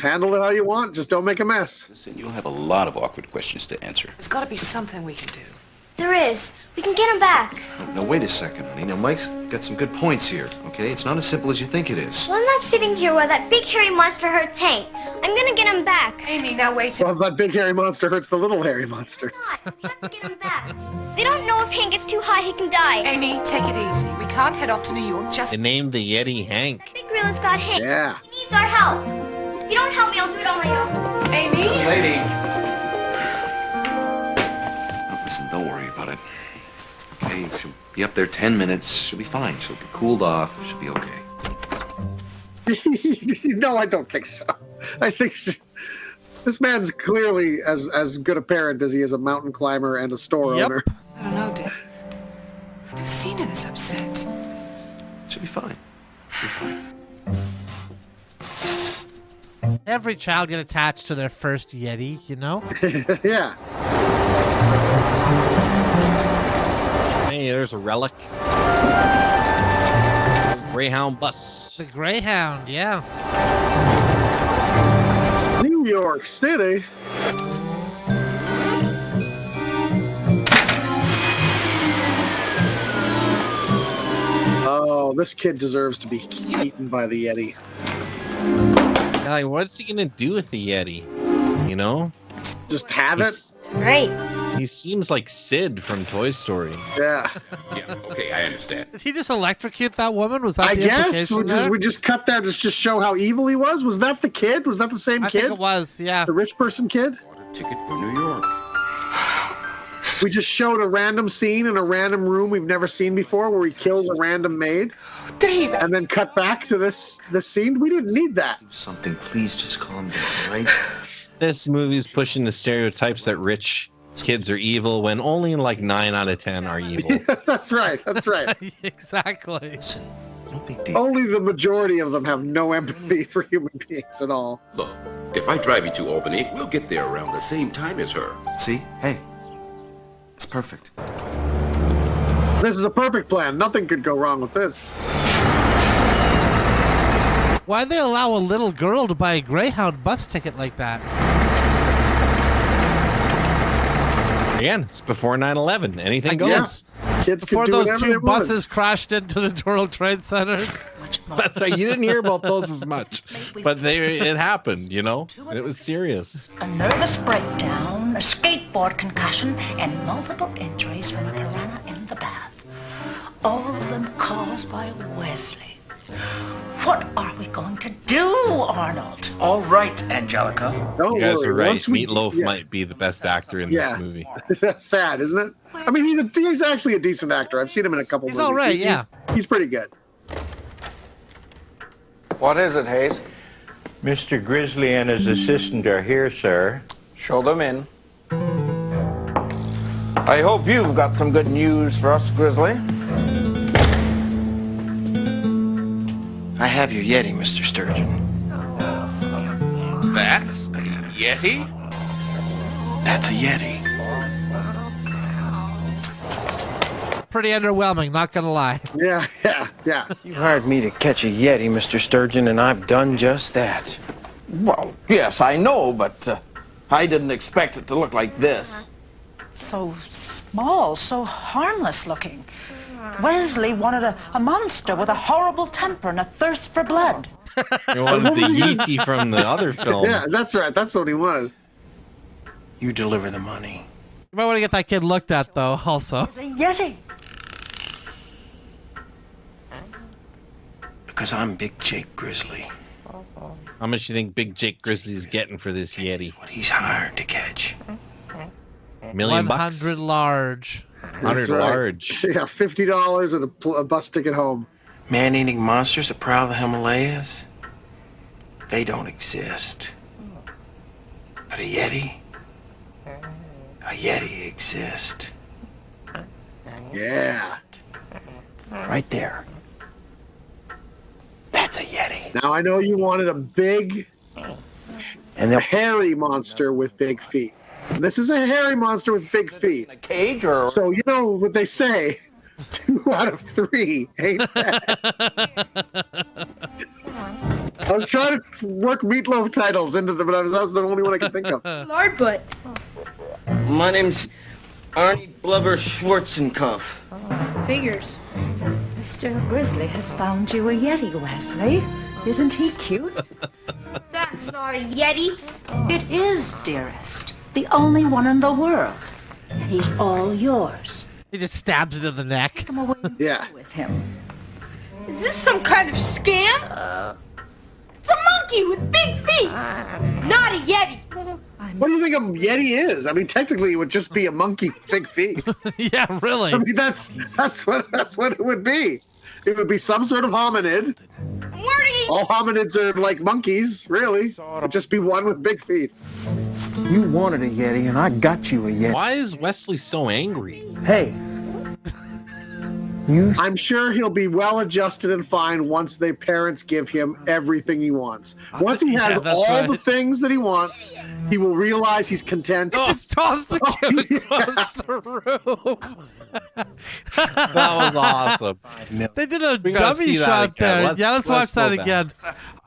handle it how you want. Just don't make a mess. Listen, you'll have a lot of awkward questions to answer. There's got to be something we can do. There is. We can get him back. Now, wait a second, honey. Now, Mike's got some good points here, okay? It's not as simple as you think it is. Well, I'm not sitting here while that big hairy monster hurts Hank. I'm gonna get him back. Amy, now wait. Well, that big hairy monster hurts the little hairy monster. We have to get him back. They don't know if Hank gets too high, he can die. Amy, take it easy. We can't head off to New York just... They named the Yeti Hank. Big gorilla's got Hank. Yeah. He needs our help. If you don't help me, I'll do it on my own. Amy? Lady! Oh, listen, don't worry about it. Okay, she'll be up there 10 minutes. She'll be fine. She'll be cooled off. She'll be okay. No, I don't think so. I think this man's clearly as good a parent as he is a mountain climber and a store owner. I don't know, Dad. I've never seen her this upset. She'll be fine. She'll be fine. Every child get attached to their first Yeti, you know? Yeah. Hey, there's a relic. Greyhound bus. The Greyhound, yeah. New York City. Oh, this kid deserves to be eaten by the Yeti. Like, what's he gonna do with the Yeti? You know? Just have it? Right. He seems like Sid from Toy Story. Yeah. Yeah, okay, I understand. Did he just electrocute that woman? Was that I the guess implication we just cut that to just show how evil he was. Was that the kid? Was that the same I kid? think it was, yeah. The rich person kid? Bought a ticket for New York. We just showed a random scene in a random room we've never seen before where he kills a random maid. Dave! And then cut back to this scene. We didn't need that. Something, please just calm down, right? This movie's pushing the stereotypes that rich kids are evil when only like 9 out of 10 are evil. That's right. That's right. Exactly. Listen, no big deal. Only the majority of them have no empathy for human beings at all. Look, if I drive you to Albany, we'll get there around the same time as her. See? Hey. It's perfect. This is a perfect plan. Nothing could go wrong with this. Why'd they allow a little girl to buy a Greyhound bus ticket like that? Again, it's before 9/11. Anything goes. Kids Before could do those whatever two they wanted. buses crashed into the World Trade Centers. That's right. You didn't hear about those as much, but it happened. You know, it was serious. A nervous breakdown, a skateboard concussion, and multiple injuries from a piranha in the bath. All of them caused by Wesley. What are we going to do, Arnold? All right, Angelica. You guys are right. Meatloaf might be the best actor in this movie. That's sad, isn't it? I mean, he's actually a decent actor. I've seen him in a couple movies. All right, He's pretty good. What is it, Hayes? Mr. Grizzly and his assistant are here, sir. Show them in. I hope you've got some good news for us, Grizzly. I have your Yeti, Mr. Sturgeon. That's a Yeti? That's a Yeti. Pretty underwhelming, not gonna lie. Yeah. You hired me to catch a Yeti, Mr. Sturgeon, and I've done just that. Well, yes, I know, but I didn't expect it to look like this. So small, so harmless looking. Wesley wanted a monster with a horrible temper and a thirst for blood. You wanted the Yeti from the other film. Yeah, that's right. That's what he wanted. You deliver the money. You might want to get that kid looked at, though, also. It's a Yeti. Because I'm Big Jake Grizzly. How much do you think Big Jake Grizzly's getting for this Yeti? What he's hired to catch. $1 million? 100 large. 100 right. large. Yeah, $50 and a bus ticket home. Man-eating monsters that prowl the Himalayas? They don't exist. But a Yeti exists. Yeah. Right there. That's a Yeti. Now I know you wanted a big, And a hairy monster with big feet. This is a hairy monster with big feet. A cage or? So you know what they say: 2 out of 3 ain't bad. I was trying to work Meatloaf titles into them, but that was the only one I could think of. Lard butt. My name's Arnie Blubber Schwarzenkoff. Figures. Mr. Grizzly has found you a Yeti, Wesley. Isn't he cute? That's not a Yeti. It is, dearest. The only one in the world. And he's all yours. He just stabs it in the neck. Take him away with him. Is this some kind of scam? It's a monkey with big feet. Not a Yeti. What do you think a Yeti is? I mean, technically, it would just be a monkey with big feet. Yeah, really. I mean, that's what it would be. It would be some sort of hominid. All hominids are like monkeys, really. It'd just be one with big feet. You wanted a Yeti, and I got you a Yeti. Why is Wesley so angry? Hey. I'm sure he'll be well adjusted and fine once the parents give him everything he wants. Once he has all the things that he wants, he will realize he's content. Just toss the kid across the room. That was awesome. They did a We gotta dummy see that shot again. there. Let's watch that go back. again.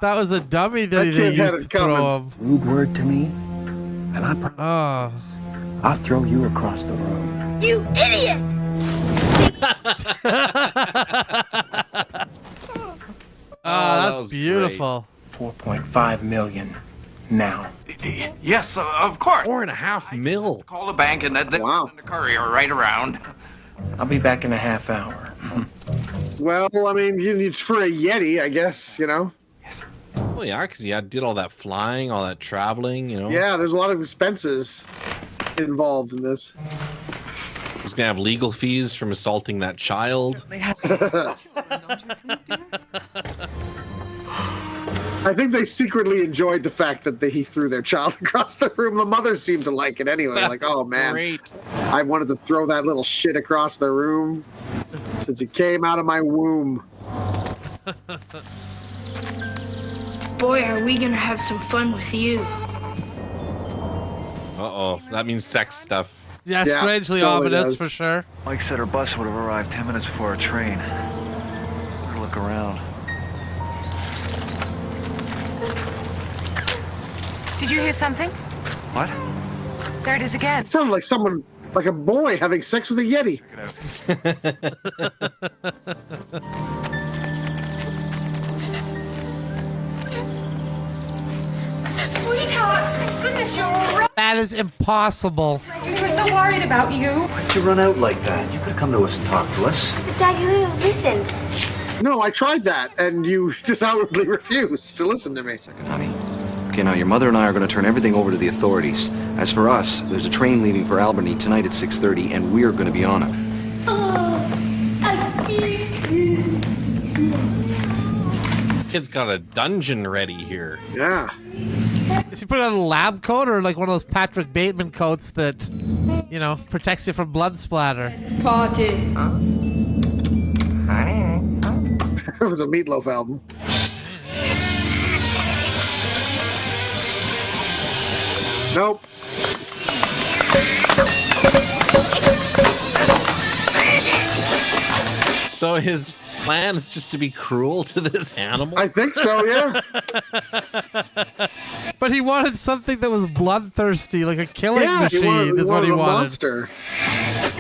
That was a dummy that That they kid had used it to throw him. Rude word to me, and I Oh. I'll throw you across the room. You idiot! That's beautiful. 4.5 million now. Yes, of course. 4.5 mil. Call the bank and then Wow. send a courier right around. I'll be back in a half hour. Well, I mean, you need for a Yeti, I guess, you know? Well, yeah, because he did all that flying, all that traveling, you know. Yeah, there's a lot of expenses involved in this. He's going to have legal fees from assaulting that child. I think they secretly enjoyed the fact that he threw their child across the room. The mother seemed to like it anyway. Like, oh man, Great. I wanted to throw that little shit across the room since it came out of my womb. Boy, are we gonna have some fun with you. Uh-oh. That means sex stuff. Yeah, strangely ominous for sure. Mike said our bus would have arrived 10 minutes before our train. Better look around. Did you hear something? What? There it is again. It sounded like someone, like a boy having sex with a Yeti. Sweetheart, goodness, you're all right. That is impossible. We were so worried about you. Why'd you run out like that? You could have come to us and talked to us. But Dad, you didn't listen. No, I tried that, and you just outwardly refused to listen to me. Honey. Okay, now your mother and I are going to turn everything over to the authorities. As for us, there's a train leaving for Albany tonight at 6:30, and we're going to be on it. This kid's got a dungeon ready here. Yeah. Is he put on a lab coat or like one of those Patrick Bateman coats that, you know, protects you from blood splatter? Party. It was a Meatloaf album. Nope. So his plan is just to be cruel to this animal? I think so, yeah. But he wanted something that was bloodthirsty, like a killing machine is what he a wanted. monster.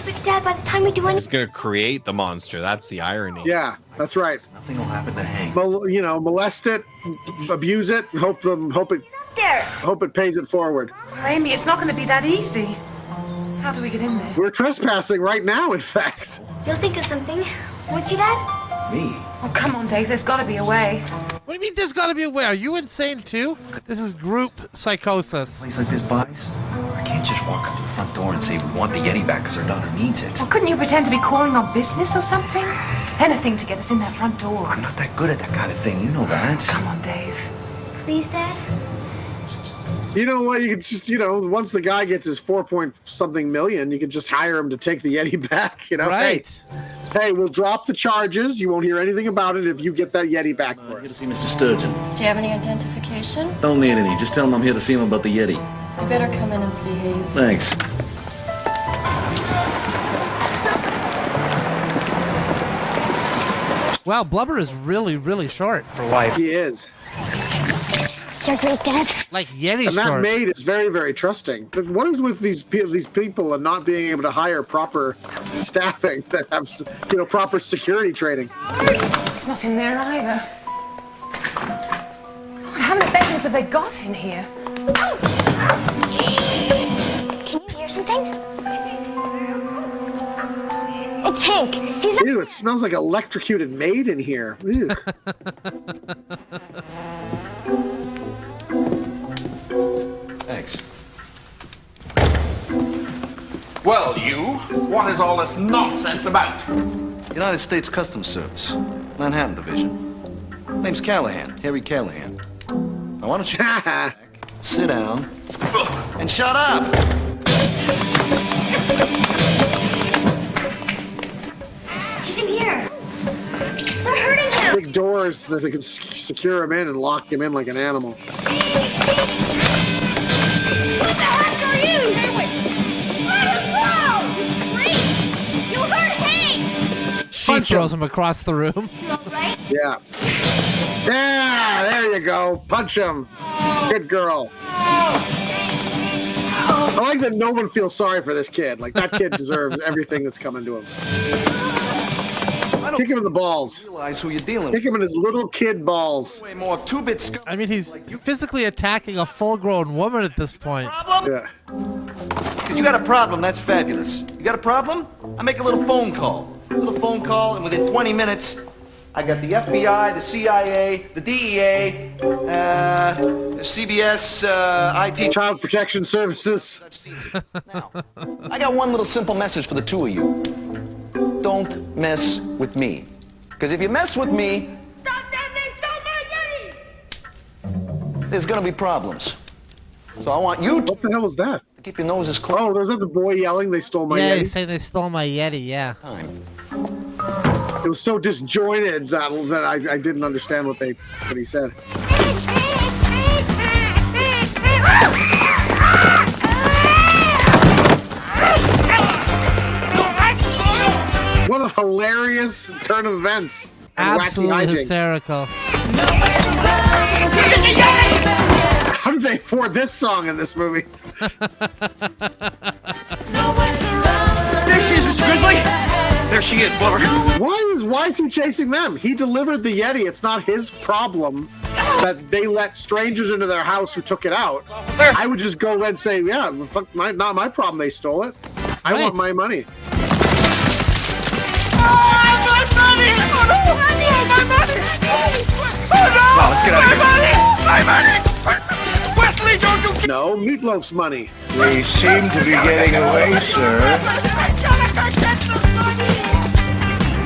But Dad, by the time we do He's going to create the monster. That's the irony. Yeah, that's right. Nothing will happen to Hank. You know, molest it, abuse it, hope it pays it forward. Amy, it's not going to be that easy. How do we get in there? We're trespassing right now, in fact. You'll think of something, won't you, Dad? Me? Oh, come on, Dave. There's got to be a way. What do you mean there's got to be a way? Are you insane too? This is group psychosis. A place like this buys? I can't just walk up to the front door and say we want the Yeti back because our daughter needs it. Well, couldn't you pretend to be calling on business or something? Anything to get us in that front door. I'm not that good at that kind of thing. You know that. Come on, Dave. Please, Dad? You know what? You could just, once the guy gets his 4-point-something million, you can just hire him to take the Yeti back. Right. Hey, we'll drop the charges. You won't hear anything about it if you get that Yeti back for us. Here to see Mr. Sturgeon. Do you have any identification? Don't need any. Just tell him I'm here to see him about the Yeti. You better come in and see Hayes. Thanks. Wow, Blubber is really, really short for life. He is. Your great dad. Like Yeti and that short. maid is very, very trusting. But what is with these people and not being able to hire proper staffing that have, proper security training? It's not in there either. God, how many bedrooms have they got in here? Can you hear something? It's Hank. Ew, it smells like electrocuted maid in here. Ew. Thanks. Well, what is all this nonsense about? United States Customs Service, Manhattan Division. Name's Callahan, Harry Callahan. Now why don't you sit down and shut up? He's in here. They're hurting him. Big doors that they can secure him in and lock him in like an animal. What the heck are you? Let him go! You freak! You hurt Hank! She throws him across the room. Right? Yeah. Yeah, there you go. Punch him. Good girl. I like that no one feels sorry for this kid. Like, that kid deserves everything that's coming to him. Kick him in the balls. Realize who you're dealing Kick him in his little kid balls. Way more two-bit. I mean, he's physically attacking a full-grown woman at this point. Yeah. Because you got a problem, that's fabulous. You got a problem? I make a little phone call. And within 20 minutes, I got the FBI, the CIA, the DEA, the CBS, IT... Child Protection Services. Now, I got one little simple message for the two of you. Don't mess with me. Because if you mess with me... Stop that! They stole my Yeti! There's gonna be problems. So I want you to... What the hell was that? Keep your noses closed. Oh, was that the boy yelling they stole my Yeah, Yeti? he's saying they stole my Yeti, yeah. It was so disjointed that I didn't understand what he said. What a hilarious turn of events. And absolutely wacky hijinks. hysterical. How did they afford this song in this movie? There she is, Mr. Grizzly! There she is, Blubber. Why is he chasing them? He delivered the Yeti. It's not his problem that they let strangers into their house who took it out. I would just go and say, yeah, fuck, not my problem they stole it. I want my money. Oh, let's get out of here. My money! Wesley, don't you... No, Meatloaf's money. We seem to be getting away, sir.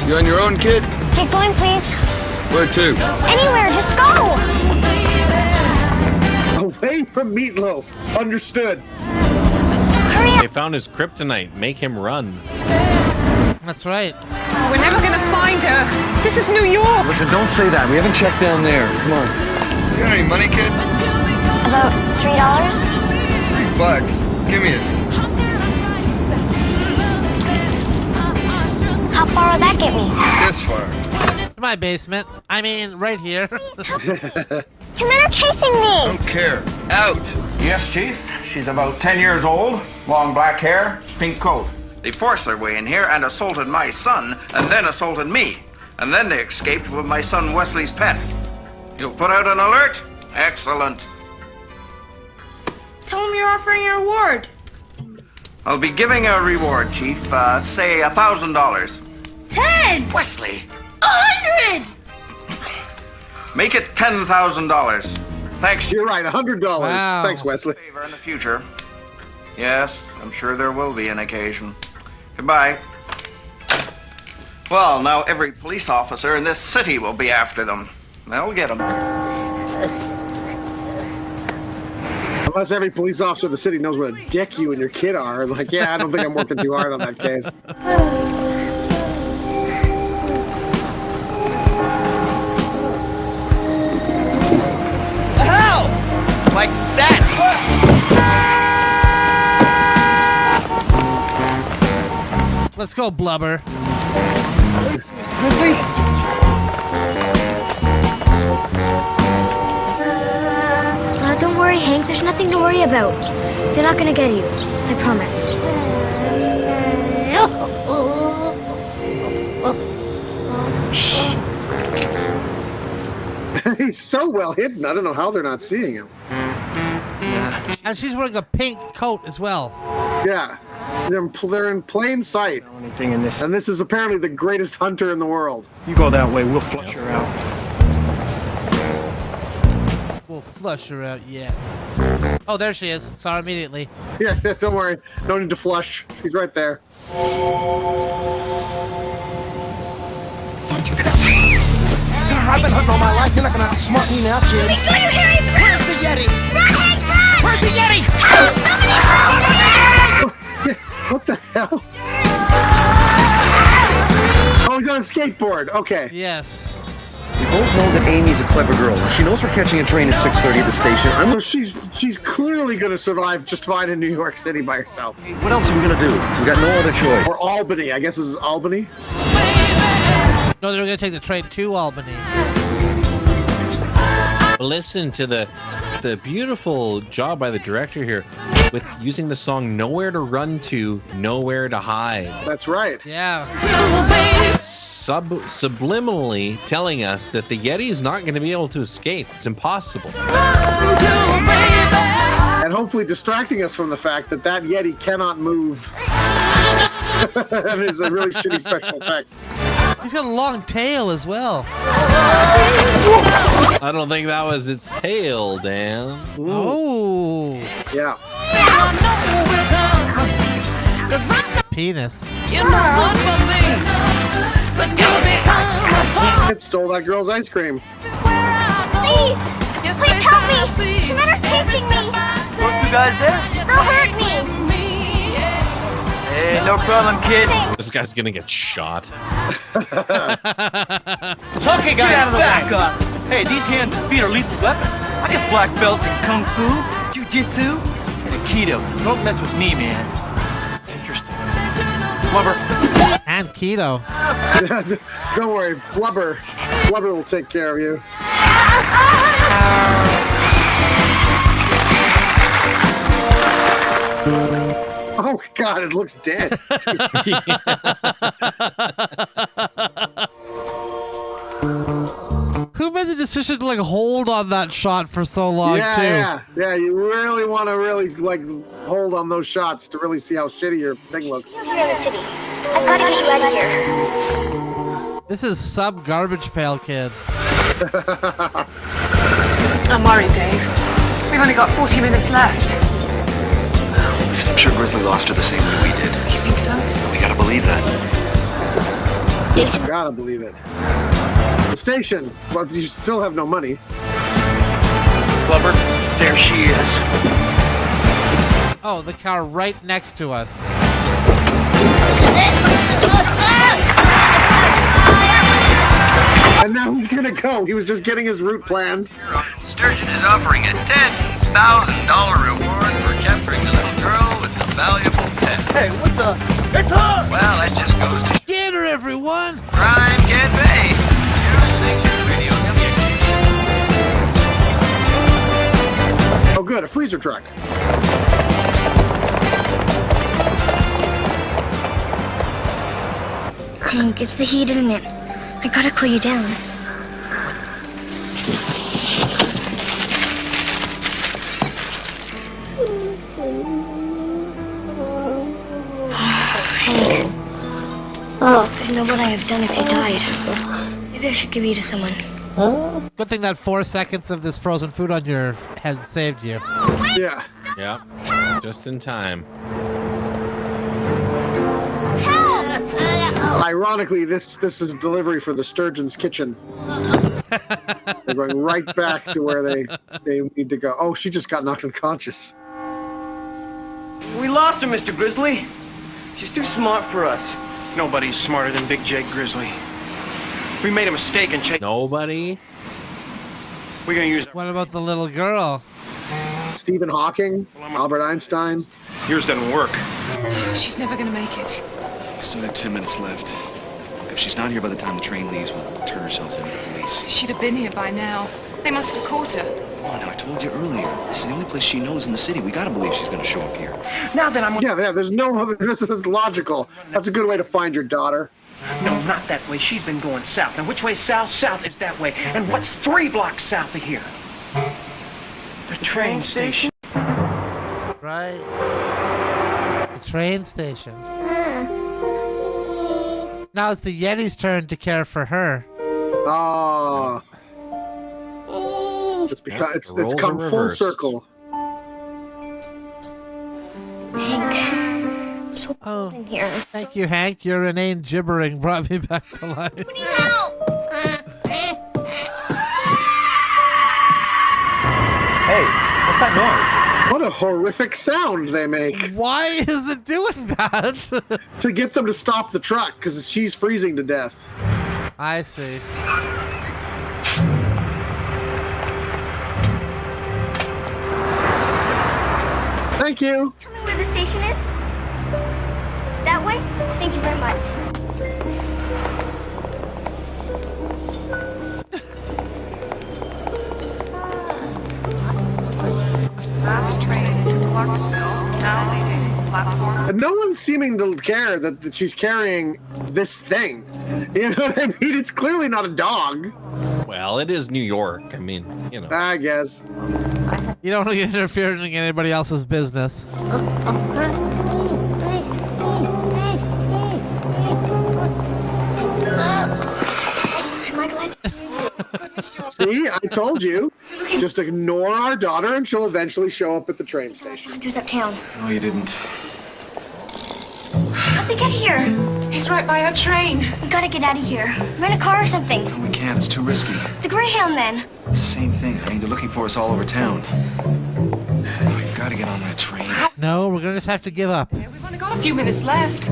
You on your own, kid? Keep going, please. Where to? Anywhere, just go! Away from Meatloaf. Understood. They found his kryptonite. Make him run. That's right. We're never gonna find her. This is New York. Listen, don't say that. We haven't checked down there. Come on. You got any money, kid? About $3? $3. Give me it. How far would that get me? This far. To my basement. I mean, right here. Two men are chasing me! Don't care. Out. Yes, Chief. She's about 10 years old, long black hair, pink coat. They forced their way in here and assaulted my son, and then assaulted me. And then they escaped with my son Wesley's pet. You'll put out an alert? Excellent. Tell him you're offering a reward. I'll be giving a reward, Chief. Say $1,000. 10! Wesley! 100! Make it $10,000. Thanks. You're right, $100. Wow. Thanks, Wesley. Favor in the future. Yes, I'm sure there will be an occasion. Goodbye. Well, now every police officer in this city will be after them. They'll get them. I'm Unless every police officer in the city knows what a dick you and your kid are. Like, yeah, I don't think I'm working too hard on that case. Hell! Like that! Let's go, Blubber. Don't worry, Hank. There's nothing to worry about. They're not gonna get you. I promise. Shh. He's so well hidden. I don't know how they're not seeing him. And she's wearing a pink coat as well. Yeah. They're in plain sight. Anything in this? And this is apparently the greatest hunter in the world. You go that way, we'll flush her out. We'll flush her out, yeah. Oh, there she is. Saw her immediately. Yeah, don't worry. No need to flush. She's right there. I've been hunting all my life. You're not gonna smart me now, kid. Where's the Yeti? Where's the Yeti? What the hell? Oh, he's on a skateboard. Okay. Yes. We both know that Amy's a clever girl. She knows we're catching a train at 6:30 at the station. So she's clearly going to survive just fine in New York City by herself. What else are we gonna do? We got no other choice. Or Albany. I guess this is Albany. No, they're going to take the train to Albany. Listen to the beautiful job by the director here with using the song Nowhere to Run to, Nowhere to Hide. That's right. Yeah. Subliminally telling us that the Yeti is not going to be able to escape. It's impossible. And hopefully distracting us from the fact that that Yeti cannot move. That is a really shitty special effect. He's got a long tail as well. I don't think that was its tail, Dan. Oh. Yeah. Penis. It stole that girl's ice cream. Please! Please help me! Men are chasing me! Those two guys there? They'll hurt me! Hey, no problem, kid. This guy's gonna get shot. Okay, guys, back up. Hey, these hands and feet are lethal weapons. I got black belts in Kung Fu, Jiu-Jitsu, and Aikido. Don't mess with me, man. Interesting. Blubber. And keto. Don't worry, Blubber will take care of you. Oh God, it looks dead. Who made the decision to like hold on that shot for so long too? Yeah. You really want to like hold on those shots to really see how shitty your thing looks. Here in the city. I've got to get you out of here. This is sub garbage pail kids. I'm worried, Dave. We've only got 40 minutes left. Listen, I'm sure Grizzly lost her the same way we did. You think so? We gotta believe that. Station. Gotta believe it. The station. Well, you still have no money. Blubber, there she is. Oh, the car right next to us. And now he's gonna go. He was just getting his route planned. Sturgeon is offering a $10,000 reward for capturing the little girl with the valuable pet. Hey, what the? It's her! Well, that just goes to Get her, everyone! crime can pay. Here's the video. Oh, good, a freezer truck. Hank, it's the heat, isn't it? I gotta cool you down. Hank. Oh, I know what I have done if you died. Maybe I should give you to someone. Good thing that 4 seconds of this frozen food on your head saved you. Yeah. Yep. Just in time. Ironically, this is delivery for the Sturgeon's Kitchen. They're going right back to where they need to go. Oh, she just got knocked unconscious. We lost her, Mr. Grizzly. She's too smart for us. Nobody's smarter than Big Jake Grizzly. We made a mistake and chased. Nobody? We're gonna use. What about the little girl? Stephen Hawking, Albert Einstein. Yours doesn't work. She's never gonna make it. Still got 10 minutes left. Look, if she's not here by the time the train leaves, we'll turn ourselves into the police. She'd have been here by now. They must have caught her. Oh, now I told you earlier. This is the only place she knows in the city. We gotta believe she's gonna show up here. Now then, I'm. Yeah, there's no other. This is logical. That's a good way to find your daughter. No, not that way. She's been going south. Now, which way's south? South is that way. And what's 3 blocks south of here? The train station. Right. The train station. Now it's the Yeti's turn to care for her. Oh. It's because it's come full circle. Hank. So Oh, in here. thank you, Hank. Your inane gibbering brought me back to life. Hey, what's that noise? What a horrific sound they make. Why is it doing that? To get them to stop the truck, because she's freezing to death. I see. Thank you. Tell me where the station is. That way? Thank you very much. Last train to Clarksville, now leaving platform. And no one's seeming to care that she's carrying this thing. You know what I mean? It's clearly not a dog. Well, it is New York. I mean, you know. I guess. You don't want to interfere in anybody else's business. Am I glad to see you? See, I told you. Just ignore our daughter and she'll eventually show up at the train station. Hunter's uptown. No, you didn't. How'd they get here? He's right by our train. We gotta get out of here. Rent a car or something. No, we can't. It's too risky. The Greyhound, then. It's the same thing. I mean, they're looking for us all over town. We've got to get on that train. No, we're gonna just have to give up. Yeah, we've only got a few minutes left.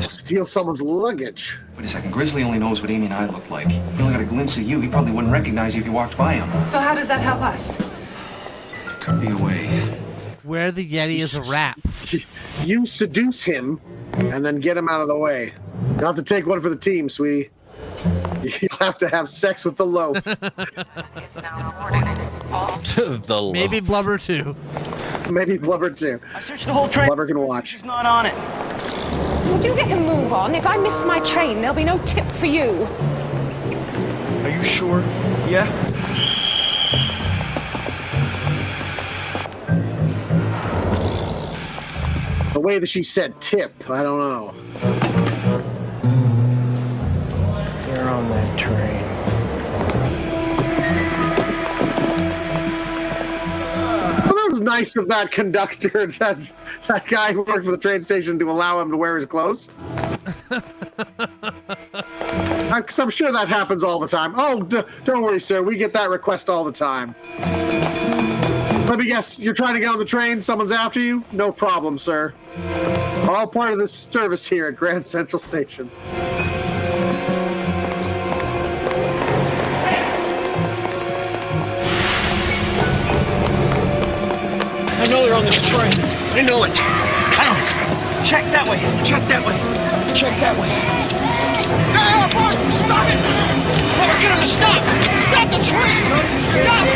Steal someone's luggage. Wait a second. Grizzly only knows what Amy and I look like. He only got a glimpse of you. He probably wouldn't recognize you if you walked by him. So how does that help us? Could be a way. Where the Yeti is a rat. You seduce him and then get him out of the way. You'll have to take one for the team, sweetie. You'll have to have sex with the loaf. The loaf. Maybe Blubber too. Maybe Blubber too. I searched the whole train. Blubber can watch. She's not on it. Would you get a move on? If I miss my train, there'll be no tip for you. Are you sure? Yeah. The way that she said tip, I don't know. You're on that train. Well, that was nice of that conductor, that guy who worked for the train station, to allow him to wear his clothes. Because I'm sure that happens all the time. Oh, don't worry, sir. We get that request all the time. Let me guess, you're trying to get on the train, someone's after you? No problem, sir. All part of this service here at Grand Central Station. I know they're on this train. I know it. I don't. Check that way. Check that way. Check that way. Ah, boy, stop it! Never get him to stop! Stop the train! Stop!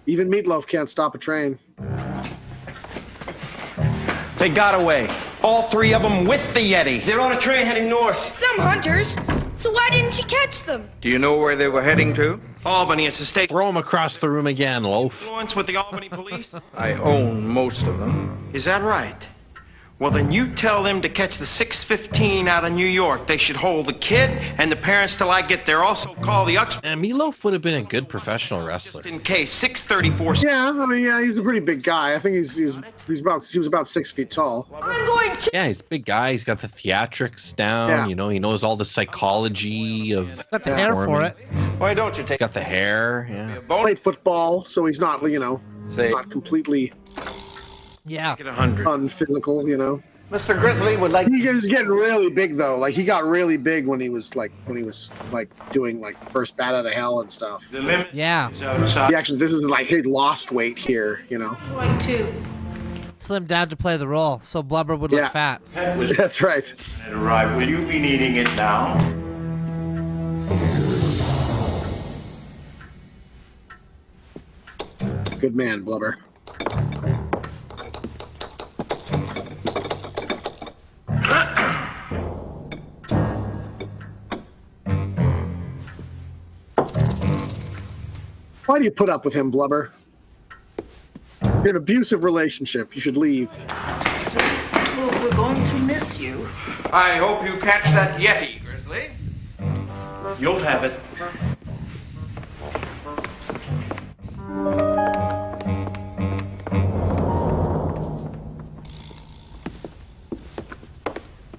Even Meatloaf can't stop a train. They got away. All 3 of them with the Yeti. They're on a train heading north. Some hunters. So why didn't you catch them? Do you know where they were heading to? Albany, it's a state Throw him across the room again, loaf. influence with the Albany police. I own most of them. Is that right? Well, then you tell them to catch the 6:15 out of New York. They should hold the kid and the parents till I get there. Also call the Ux. And Meatloaf would have been a good professional wrestler. In case 6:34. Yeah, I mean, yeah, he's a pretty big guy. I think he was about 6 feet tall. I'm going to. Yeah, he's a big guy. He's got the theatrics down. Yeah. You know, he knows all the psychology of. Got the hair for it. Why don't you He's take got the hair. Yeah. Played football, so he's not, not completely Yeah. unphysical, Mr. Grizzly would like. He was getting really big though. Like he got really big when he was doing like the first Bat Out of Hell and stuff. The limit Yeah. is outside. He actually, this is like he lost weight here, Going to. Slimmed down to play the role, so Blubber would look fat. That's right. It arrived. Will you be needing it now? Good man, Blubber. Why do you put up with him, Blubber? You're in an abusive relationship. You should leave. Well, we're going to miss you. I hope you catch that Yeti, Grizzly. You'll have it.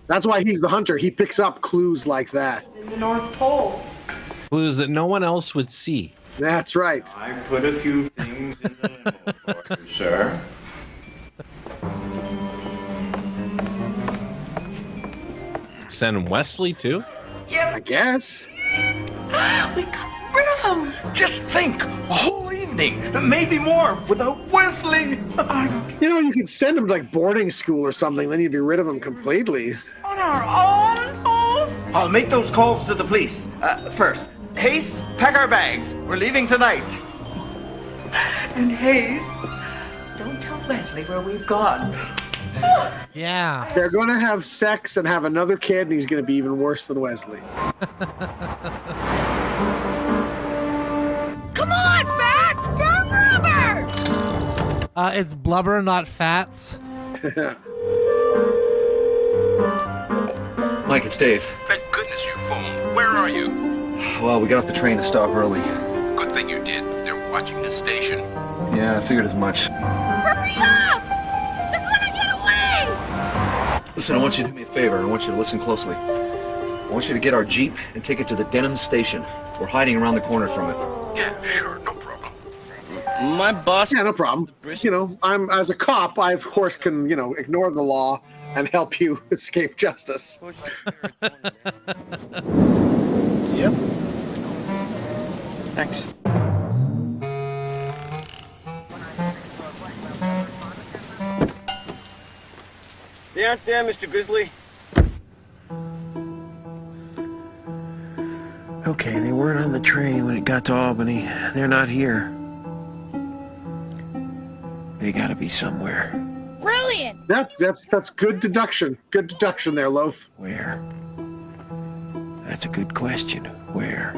That's why he's the hunter. He picks up clues like that. In the North Pole. Clues that no one else would see. That's right. I put a few things in the limo for you, sir. Send Wesley too? I guess. We got rid of him. Just think, a whole evening, maybe more, without Wesley. You could send him to like boarding school or something. Then you'd be rid of him completely. On our own. Oh. I'll make those calls to the police. First, Hayes, pack our bags. We're leaving tonight. And Hayes, don't tell Wesley where we've gone. Yeah. They're going to have sex and have another kid, and he's going to be even worse than Wesley. Come on, Fats! Burn rubber! It's Blubber, not Fats. Mike, it's Dave. Thank goodness you phoned. Where are you? Well, we got off the train to stop early. Good thing you did. They're watching the station. Yeah, I figured as much. Hurry up! They're gonna get away! Listen, I want you to do me a favor. I want you to listen closely. I want you to get our Jeep and take it to the Denham station. We're hiding around the corner from it. Yeah, sure, no problem. My boss. Yeah, no problem. I'm as a cop, I of course can, ignore the law and help you escape justice. Yep. Thanks. They aren't there, Mr. Grizzly. Okay, they weren't on the train when it got to Albany. They're not here. They gotta be somewhere. Brilliant! Yep, that's good deduction. Good deduction there, Loaf. Where? That's a good question. Where?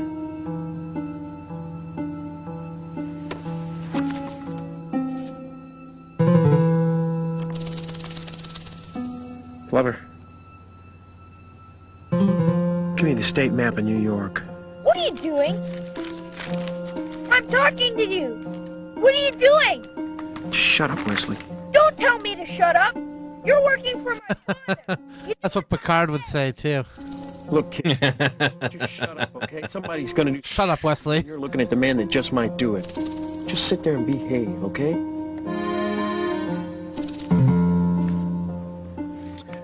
Blubber. Give me the state map of New York. What are you doing? I'm talking to you. What are you doing? Shut up, Wesley. Don't tell me to shut up. You're working for my father. That's what Picard would say, too. Look, kid, just shut up, okay? Somebody's gonna do... Shut up, Wesley. You're looking at the man that just might do it. Just sit there and behave, okay?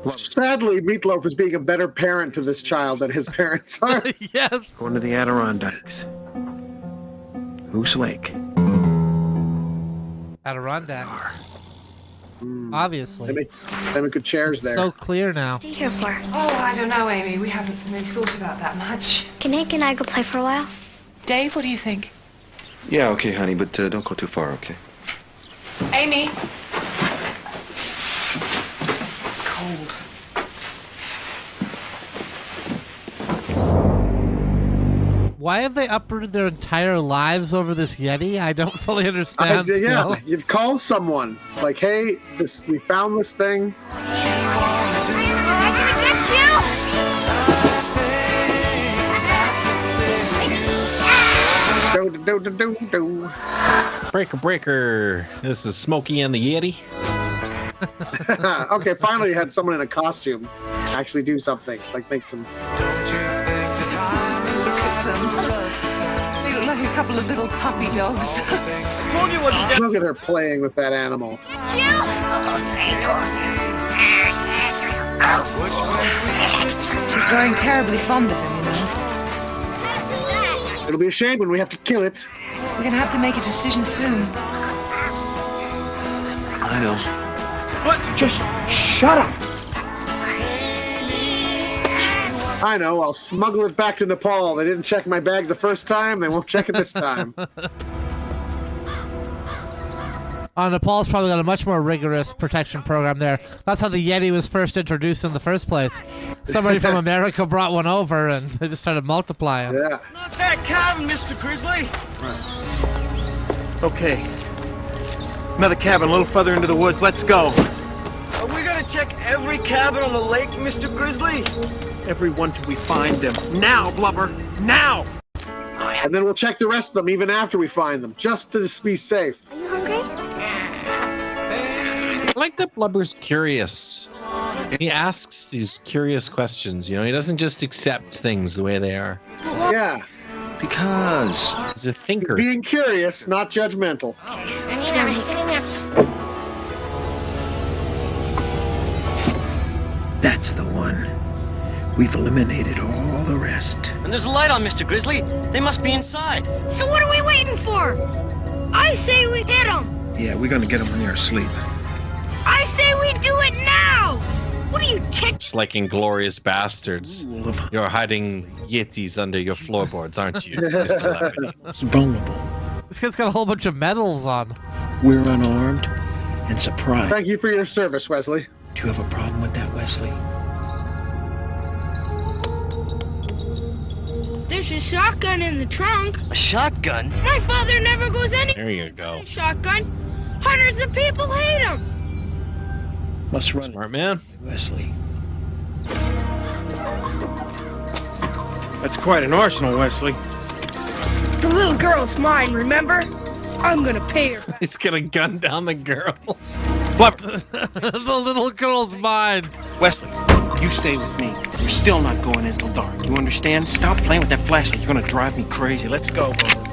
Sadly, Meatloaf is being a better parent to this child than his parents are. Yes. Going to the Adirondacks. Goose Lake. Adirondacks. Obviously. Them good chairs there. So clear now. Stay here for? Oh, I don't know, Amy. We haven't really thought about that much. Can Nick and I go play for a while? Dave, what do you think? Yeah, okay, honey, but don't go too far, okay? Amy. It's cold. Why have they uprooted their entire lives over this Yeti? I don't fully understand. Yeah, still. you'd call someone like, "Hey, we found this thing. Breaker. This is Smokey and the Yeti. Okay, finally you had someone in a costume actually do something, like make some... They look like a couple of little puppy dogs. Look at her playing with that animal. She's growing terribly fond of him, you know. It'll be a shame when we have to kill it. We're gonna have to make a decision soon. I know. What? Just shut up. I know, I'll smuggle it back to Nepal. They didn't check my bag the first time, they won't check it this time. Nepal's probably got a much more rigorous protection program there. That's how the Yeti was first introduced in the first place. Somebody from America brought one over and they just started multiplying. Yeah. Not that cabin, Mr. Grizzly. Okay. Another cabin a little further into the woods. Let's go. Are we gonna check every cabin on the lake, Mr. Grizzly? Everyone till we find them. Now, Blubber. Now! And then we'll check the rest of them even after we find them, just to be safe. Are you hungry? I like that Blubber's curious. He asks these curious questions, you know? He doesn't just accept things the way they are. Yeah. Because he's a thinker. He's being curious, not judgmental. That's the one. We've eliminated all the rest. And there's a light on, Mr. Grizzly. They must be inside. So what are we waiting for? I say we hit them. Yeah, we're gonna get them when they're asleep. I say we do it now. What are you Just like Inglorious Bastards. You're hiding Yetis under your floorboards, aren't you, Mr. Leffany? It's vulnerable. This kid's got a whole bunch of medals on. We're unarmed and surprised. Thank you for your service, Wesley. Do you have a problem with that, Wesley? There's a shotgun in the trunk. A shotgun? My father never goes anywhere. There you go. Shotgun. Hundreds of people hate him. Must run. Smart man. Wesley. That's quite an arsenal, Wesley. The little girl's mine, remember? I'm gonna pay her. He's gonna gun down the girl. Blubber. The little girl's mine. Wesley, you stay with me. We're still not going until dark. You understand? Stop playing with that flashlight. You're gonna drive me crazy. Let's go, brother.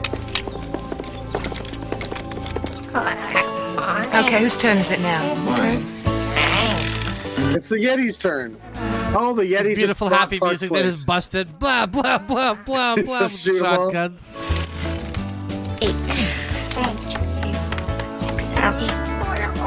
Okay, whose turn is it now? Mine. It's the Yeti's turn. Oh, the Yeti just Beautiful brought happy Clark's music that is place. busted. Blah, blah, blah, blah, blah. With Shoot 'em all. shotguns. 8.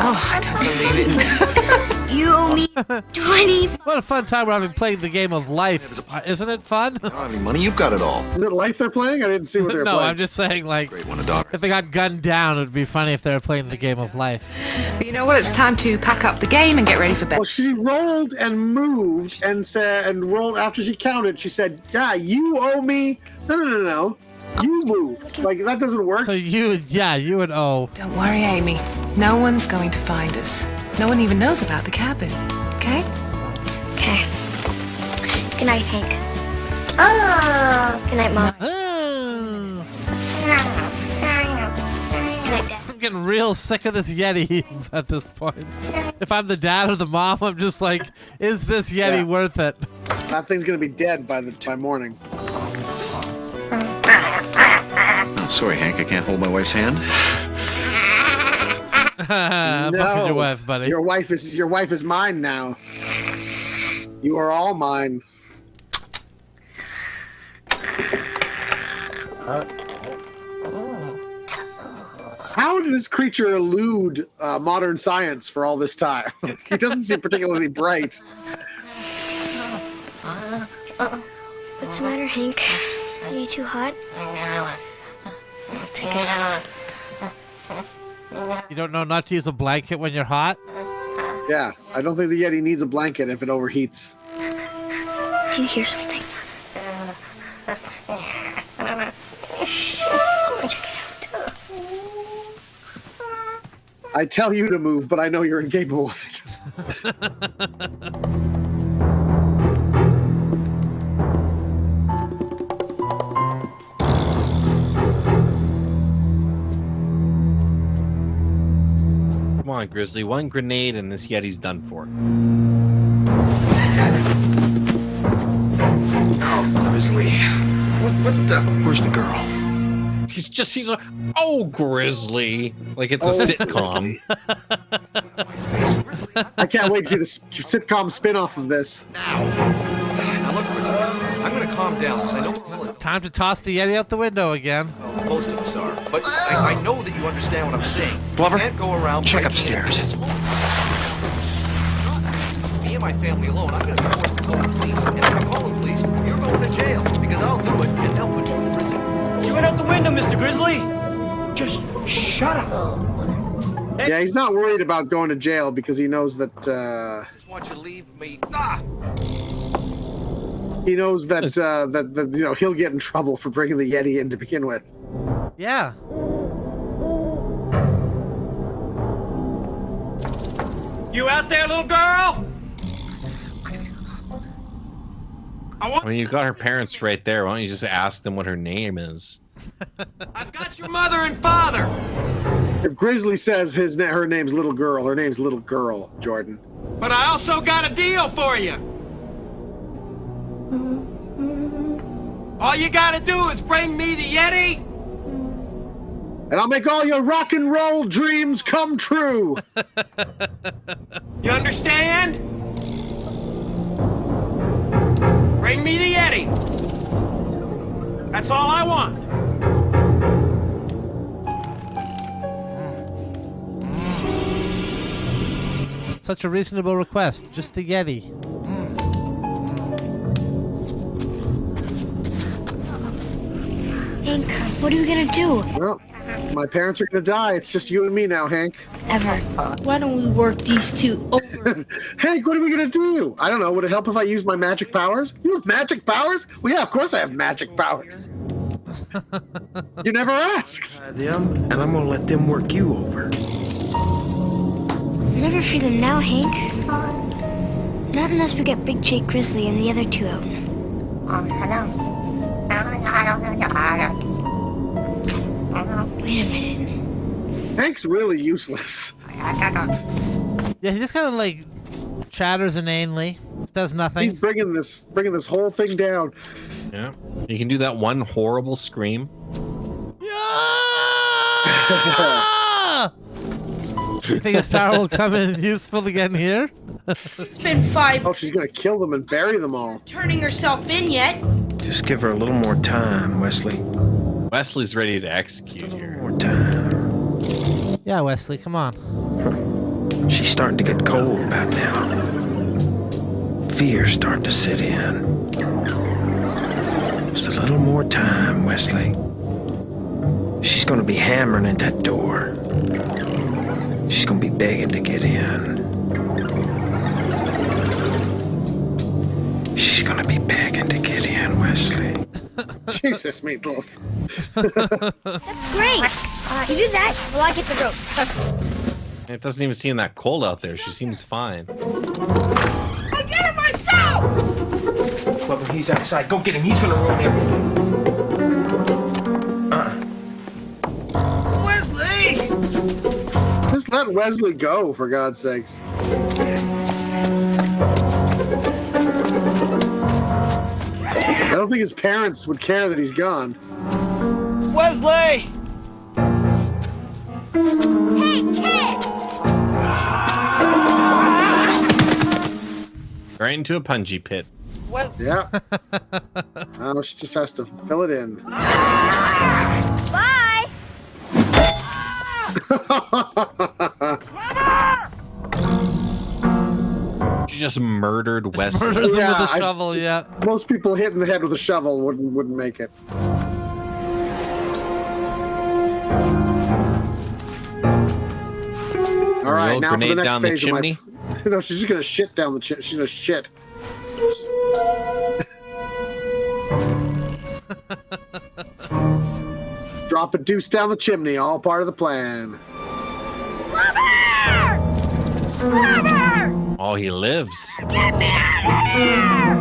Oh, I don't believe it. You owe me 20. What a fun time we're having playing the game of life. Isn't it fun? I don't have any money. You've got it all. Is it Life they're playing? I didn't see what they were No, playing. I'm just saying, like, Great one, a daughter. if they got gunned down, it would be funny if they were playing the game of life. But you know what? It's time to pack up the game and get ready for bed. Well, she rolled and moved and said, and rolled after she counted. She said, "Yeah, you owe me." No. You moved. Like that doesn't work. So you would owe. Don't worry, Amy. No one's going to find us. No one even knows about the cabin. Okay? Okay. Good night, Hank. Oh. Good night, Mom. Oh. Good night, Dad. I'm getting real sick of this Yeti at this point. If I'm the dad or the mom, I'm just like, is this Yeti worth it? That thing's gonna be dead by morning. Sorry, Hank. I can't hold my wife's hand. Fucking your wife, buddy. Your wife is mine now. You are all mine. How did this creature elude modern science for all this time? He doesn't seem particularly bright. What's the matter, Hank? Are you too hot? Take it out. You don't know not to use a blanket when you're hot? Yeah, I don't think the Yeti needs a blanket if it overheats. Do you hear something? I tell you to move, but I know you're incapable of it. on, Grizzly. One grenade and this Yeti's done for. Oh, Grizzly. What the? Where's the girl? He's like, oh, Grizzly. Like it's a sitcom. I can't wait to see the sitcom spin-off of this. Now look, Grizzly, I'm gonna calm down because I know we're Time to toss the Yeti out the window again. most of us are, but I know that you understand what I'm saying. Blubber, You can't go around check breaking upstairs. into me and my family alone. I'm gonna be forced to call the police, and if I call the police, you're going to jail because I'll do it, and they'll put you in prison. You went out the window, Mr. Grizzly. Just shut up. Yeah, he's not worried about going to jail because he knows that. Just want you to leave me. He knows that that you know he'll get in trouble for bringing the Yeti in to begin with. Yeah. You out there, little girl? I mean, you've got her parents right there. Why don't you just ask them what her name is? I've got your mother and father. If Grizzly says her name's Little Girl, her name's Little Girl, Jordan. But I also got a deal for you. All you gotta do is bring me the Yeti. And I'll make all your rock and roll dreams come true. You understand? Bring me the Yeti. That's all I want. Such a reasonable request. Just the Yeti. Hank, what are we gonna do? Well, my parents are gonna die. It's just you and me now, Hank. Ever. Why don't we work these two over? Hank, what are we gonna do? I don't know. Would it help if I used my magic powers? You have magic powers? Well, yeah, of course I have magic powers. You never asked. Them, and I'm gonna let them work you over. We'll never free them now, Hank. Not unless we get Big Jake Grizzly and the other two out. Wait a minute. Hank's really useless. Yeah, he just kind of like chatters inanely. Does nothing. He's bringing this whole thing down. Yeah. You can do that one horrible scream. You think his power will come in useful again here? It's been 5. Oh, she's gonna kill them and bury them all. Turning herself in yet? Just give her a little more time, Wesley. Wesley's ready to execute here. More time. Yeah, Wesley, come on. She's starting to get cold about now. Fear's starting to sit in. Just a little more time, Wesley. She's gonna be hammering at that door. She's gonna be begging to get in. She's gonna be begging to get in, Wesley. Jesus, Meatloaf. That's great. You do that, while I get the rope. It doesn't even seem that cold out there. She seems fine. I did it myself! Well, he's outside. Go get him. He's gonna ruin everything. Wesley! Just let Wesley go, for God's sakes. I don't think his parents would care that he's gone. Wesley! Hey, kid! Right into a punji pit. Yeah. Now she just has to fill it in. Bye! She just murdered Wesley. Murders him with a shovel, yeah. Most people hit in the head with a shovel wouldn't make it. All right, now for the next phase of my... No, she's just gonna shit down the chimney. She's gonna shit. Drop a deuce down the chimney, all part of the plan. Oh, he lives. Get me out of here!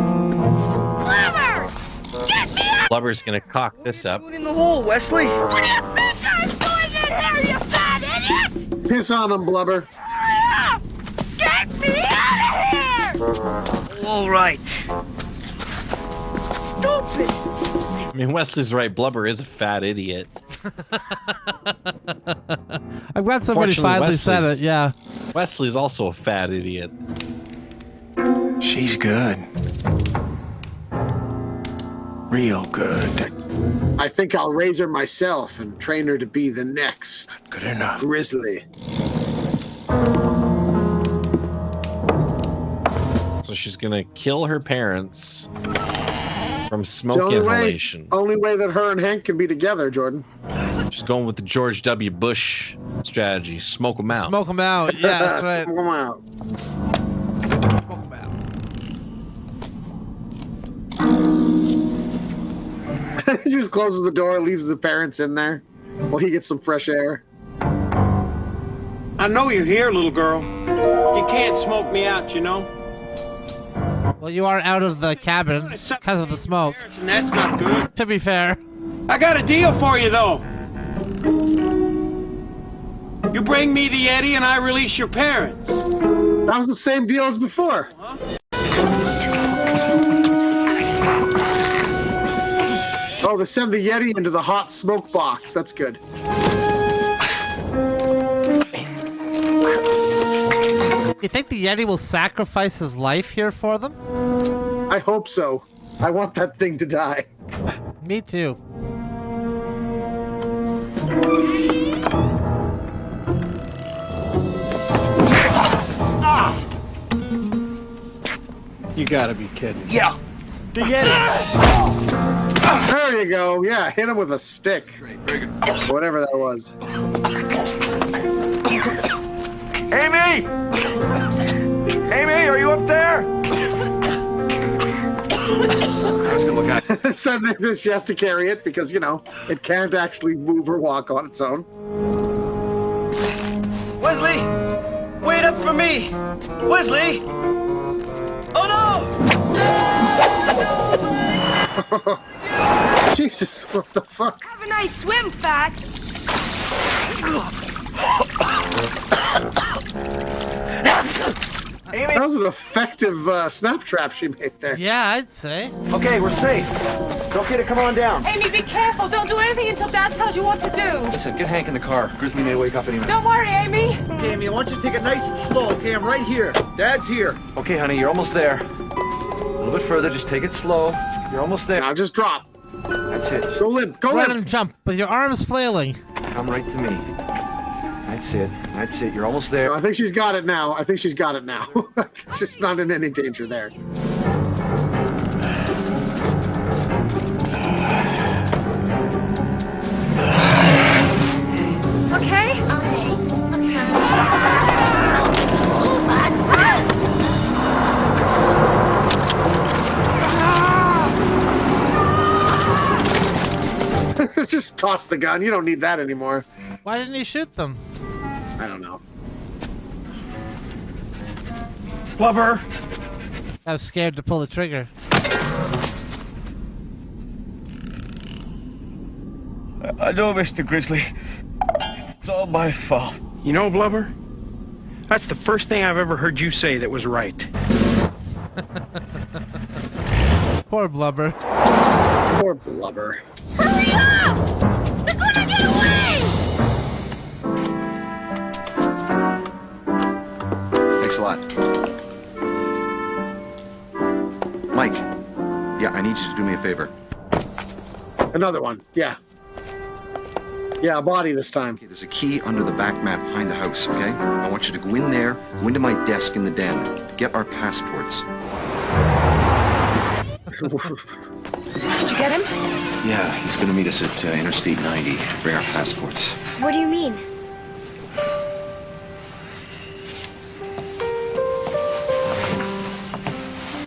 Blubber! Get me out! Blubber's gonna cock this up. In the hole, Wesley. What do you think I'm doing in here, you fat idiot? Piss on him, Blubber. me out of here! All right. Stupid! I mean, Wesley's right. Blubber is a fat idiot. I'm glad somebody finally said it. Yeah. Wesley's also a fat idiot. She's good. Real good. I think I'll raise her myself and train her to be the next Good enough. Grizzly. So she's gonna kill her parents from smoke inhalation. Only way that her and Hank can be together, Jordan. She's going with the George W. Bush strategy. Smoke them out. Smoke them out. Yeah, that's right. Smoke 'em out. Smoke 'em out. He just closes the door, leaves the parents in there while he gets some fresh air. I know you're here, little girl. You can't smoke me out, you know. Well, you are out of the cabin because of the smoke. And that's not good. To be fair. I got a deal for you, though. You bring me the Yeti and I release your parents. That was the same deal as before. Oh, they send the Yeti into the hot smoke box. That's good. You think the Yeti will sacrifice his life here for them? I hope so. I want that thing to die. Me too. You gotta be kidding. Yeah. The Yeti. There you go. Yeah, hit him with a stick. Very good. Whatever that was. Amy! Amy, are you up there? I was gonna look at it. So she has to carry it because, you know, it can't actually move or walk on its own. Wesley! Wait up for me! Wesley! Oh no! Jesus, what the fuck? Have a nice swim, Fat. Amy. That was an effective snap trap she made there. Yeah, I'd say. Okay, we're safe. It's okay to come on down. Amy, be careful. Don't do anything until Dad tells you what to do. Listen, get Hank in the car. Grizzly may wake up any minute. Don't worry, Amy. Okay, Amy, I want you to take it nice and slow, okay? I'm right here. Dad's here. Okay, honey, you're almost there. A little bit further, just take it slow. You're almost there. Now just drop. That's it. Go limp, go Run limp. and jump, but your arm's flailing. Come right to me. That's it. That's it. You're almost there. I think she's got it now. I think she's got it now. She's not in any danger there. Okay? Just toss the gun. You don't need that anymore. Why didn't he shoot them? I don't know. Blubber! I was scared to pull the trigger. I know, Mr. Grizzly. It's all my fault. You know, Blubber? That's the first thing I've ever heard you say that was right. Poor Blubber. Poor Blubber. Hurry up! They're gonna get away! Thanks a lot. Mike. Yeah, I need you to do me a favor. Another one. Yeah. Yeah, a body this time. Okay, there's a key under the back mat behind the house, okay? I want you to go in there, go into my desk in the den, get our passports. Did you get him? Yeah, he's gonna meet us at Interstate 90. Bring our passports. What do you mean?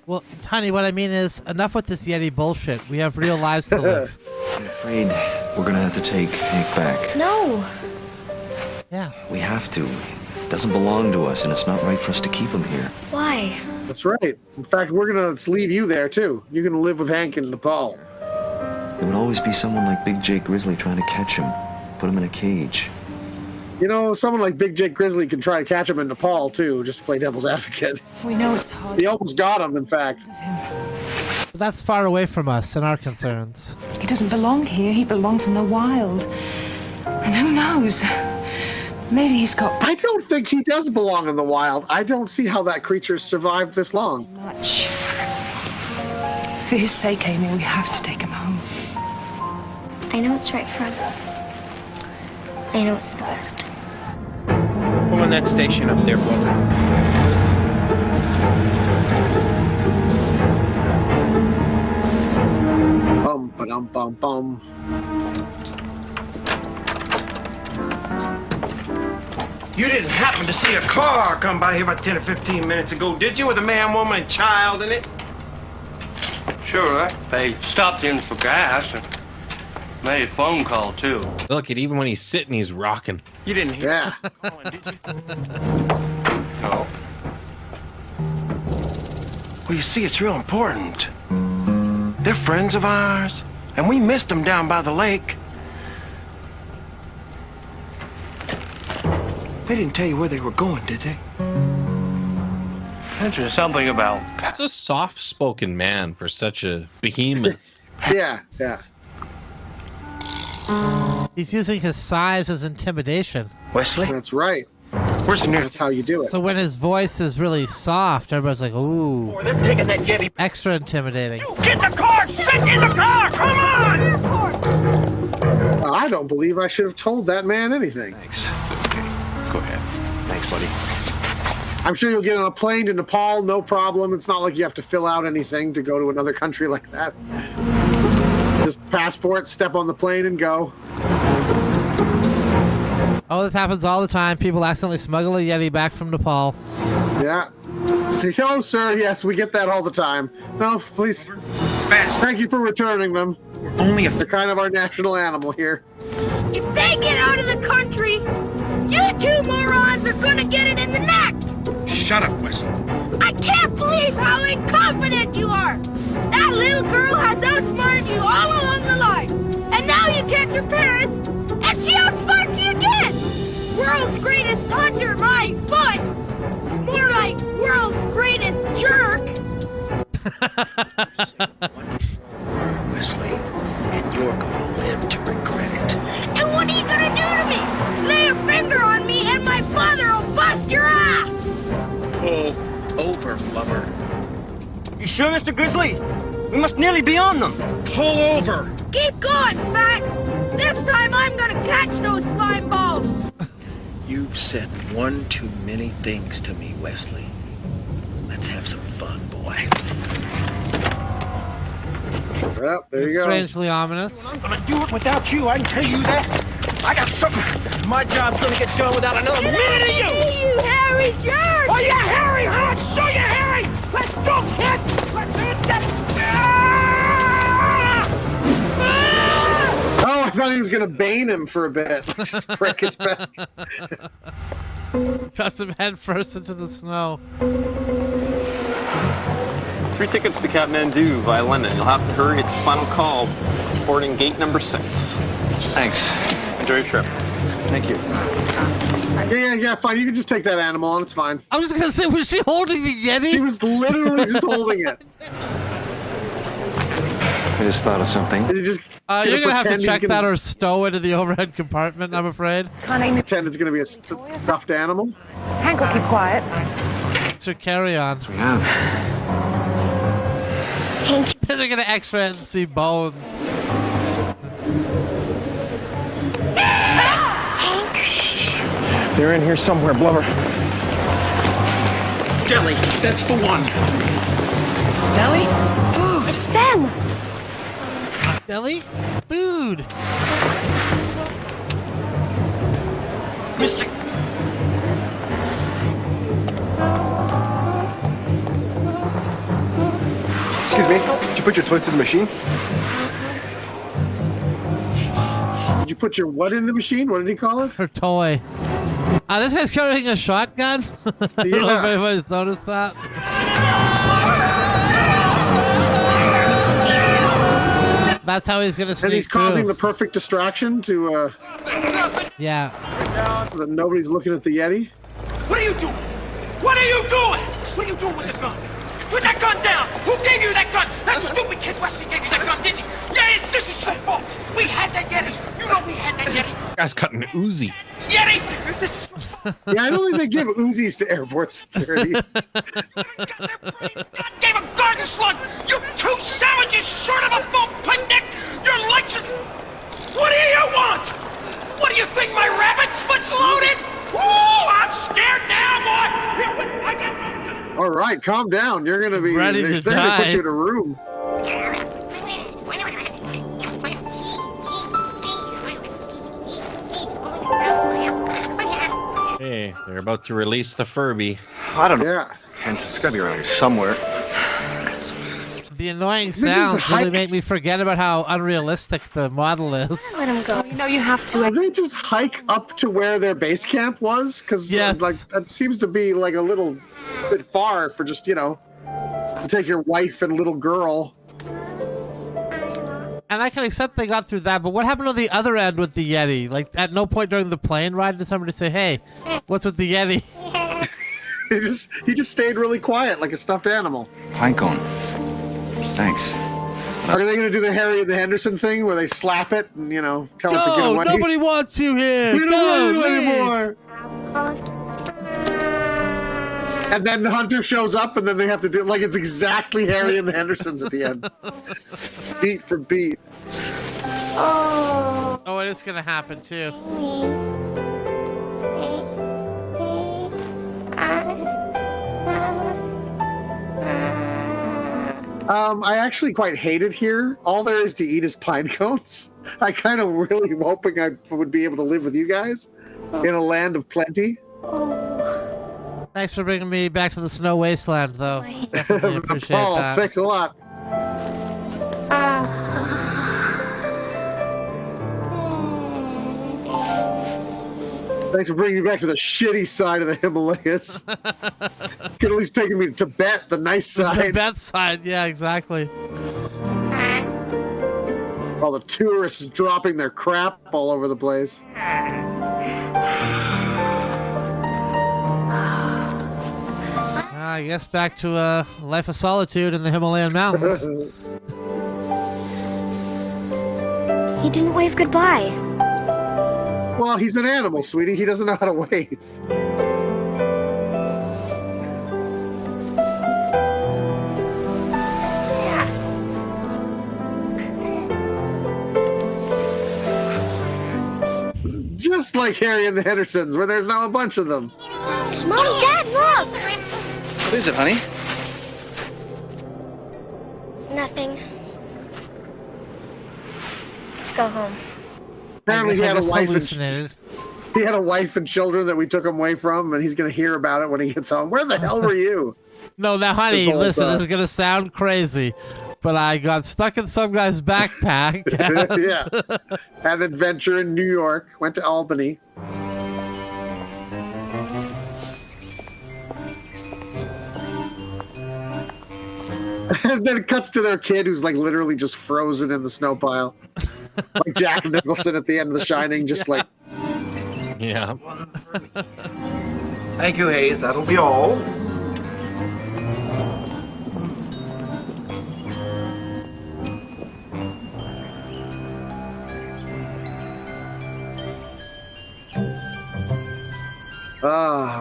Well, honey, what I mean is, enough with this Yeti bullshit. We have real lives to live. I'm afraid we're gonna have to take Hank back. No. Yeah. We have to. It doesn't belong to us, and it's not right for us to keep him here. Why? That's right. In fact, we're gonna leave you there too. You're gonna live with Hank in Nepal. There would always be someone like Big Jake Grizzly trying to catch him, put him in a cage. You know, someone like Big Jake Grizzly can try to catch him in Nepal, too, just to play devil's advocate. We know it's hard. He almost got him, in fact. But that's far away from us and our concerns. He doesn't belong here. He belongs in the wild. And who knows? Maybe he's got... I don't think he does belong in the wild. I don't see how that creature's survived this long. much. For his sake, Amy, we have to take him home. I know it's right, Fred. I know it's the best. Pull in that station up there, Blubber. Bum, ba-dum, bum, bum. You didn't happen to see a car come by here about 10 or 15 minutes ago, did you? With a man, woman, and child in it? Sure, they stopped in for gas and made a phone call, too. Look, at even when he's sitting, he's rocking. You didn't hear Yeah. did you? No. Well, you see, it's real important. They're friends of ours, and we missed them down by the lake. They didn't tell you where they were going, did they? Mentioned something about... That's a soft-spoken man for such a behemoth. Yeah, yeah. He's using his size as intimidation. Wesley? That's right. Where's the nearest? That's how you do it. So when his voice is really soft, everybody's like, ooh. Oh, they're taking that Yeti. Extra intimidating. You get in the car! Sit in the car! Come on! Well, I don't believe I should have told that man anything. Thanks. It's okay. Go ahead. Thanks, buddy. I'm sure you'll get on a plane to Nepal, no problem. It's not like you have to fill out anything to go to another country like that. Just passport, step on the plane, and go. Oh, this happens all the time. People accidentally smuggle a Yeti back from Nepal. Yeah. Oh, sir, yes, we get that all the time. No, please. Thank you for returning them. Only if they're kind of our national animal here. If they get out of the country, you two morons are gonna get it in the neck! Shut up, Wesley. I can't believe how incompetent you are! That little girl has outsmarted you all along the line! And now you catch your parents, and she outsmarts you again! World's greatest hunter, my foot! More like world's greatest jerk! Wesley, and you're gonna live to regret it. And what are you gonna do to me? Lay a finger on me and my father will bust your ass! Pull over, Blubber. You sure, Mr. Grizzly? We must nearly be on them. Pull over! Keep going, Fat! This time I'm gonna catch those slime balls! You've said one too many things to me, Wesley. Let's have some fun, boy. Well, there you go. Strangely ominous. I'm gonna do it without you, I can tell you that. I got something. My job's gonna get done without another minute of you! See you, hairy jerk! Oh, yeah, Harry, huh? Show you, Harry! Let's go, kid! Let's hit that! Oh, I thought he was going to bane him for a bit. Just prick his back. Toss him head first into the snow. 3 tickets to Kathmandu via London. You'll have to hurry. It's final call. Boarding gate number 6. Thanks. Enjoy your trip. Thank you. Yeah, fine. You can just take that animal on. It's fine. I was just going to say, was she holding the Yeti? She was literally just holding it. I just thought of something. Is he just you're going to have to pretend check he's that or stow it in the overhead compartment, I'm afraid. pretend it's going to be a stuffed animal? Hank will keep quiet. It's her carry-on. We have. Hank. Then they're going to x-ray it and see bones. Hank, shh. They're in here somewhere, Blubber. Deli, that's the one. Deli? Food! It's them. Deli? Food. Mr. Excuse me. Did you put your toys in the machine? Did you put your what in the machine? What did he call it? Her toy. This guy's carrying a shotgun. I don't know if anybody's noticed that. That's how he's gonna sneak And he's causing through. the perfect distraction to, Yeah. so that nobody's looking at the Yeti. What are you doing? What are you doing? What are you doing with the gun? Put that gun down! Who gave you that gun? That stupid kid Wesley gave you that gun, didn't he? Yeah, this is your fault! We had that Yeti! You know we had that Yeti! Guy's got an Uzi. Yeti! This is... Yeah, I don't think they give Uzis to airport security. Gave a garden slug! You two sandwiches short of a full picnic! Your legs are... What do you want? What do you think, my rabbit's foot's loaded? Ooh, I'm scared now, boy! Here, I got... All right, calm down. You're gonna be Ready to they're gonna put die. you in a room. Hey, they're about to release the Furby. I don't know. Yeah. It's gotta be around here somewhere. The annoying They just sounds really hiked- make me forget about how unrealistic the model is. Let him go. You know you have to. Did they just hike up to where their base camp was? Because Yes. like that seems to be like a little bit far for just to take your wife and little girl. And I can accept they got through that, but what happened on the other end with the Yeti? Like, at no point during the plane ride did somebody say, "Hey, what's with the Yeti?" He just stayed really quiet like a stuffed animal. Pinecone. Thanks. Are they going to do the Harry and the Henderson thing where they slap it and tell it to get No, away? nobody wants you here. We don't Go, want you leave. anymore. And then the hunter shows up, and then they have to do like it's exactly Harry and the Hendersons at the end, beat for beat. Oh, it is gonna happen too. I actually quite hate it here. All there is to eat is pine cones. I kind of really am hoping I would be able to live with you guys in a land of plenty. Thanks for bringing me back to the snow wasteland, though. Definitely appreciate Paul, that. thanks a lot. Thanks for bringing me back to the shitty side of the Himalayas. Could at least taken me to Tibet, the nice side. The Tibet side, yeah, exactly. All the tourists dropping their crap all over the place. I guess back to a life of solitude in the Himalayan mountains. He didn't wave goodbye. Well, he's an animal, sweetie. He doesn't know how to wave. Just like Harry and the Hendersons, where there's now a bunch of them. Mommy, Dad, look! What is it, honey? Nothing. Let's go home. Apparently he had a wife hallucinated. He had a wife and children that we took him away from, and he's going to hear about it when he gets home. Where the hell were you? No, now, honey, This whole listen, time. this is going to sound crazy, but I got stuck in some guy's backpack. and- Yeah. Had an adventure in New York, went to Albany. And then it cuts to their kid who's like literally just frozen in the snow pile. Like Jack Nicholson at the end of The Shining, just like. Yeah. Thank you, Hayes. That'll be all.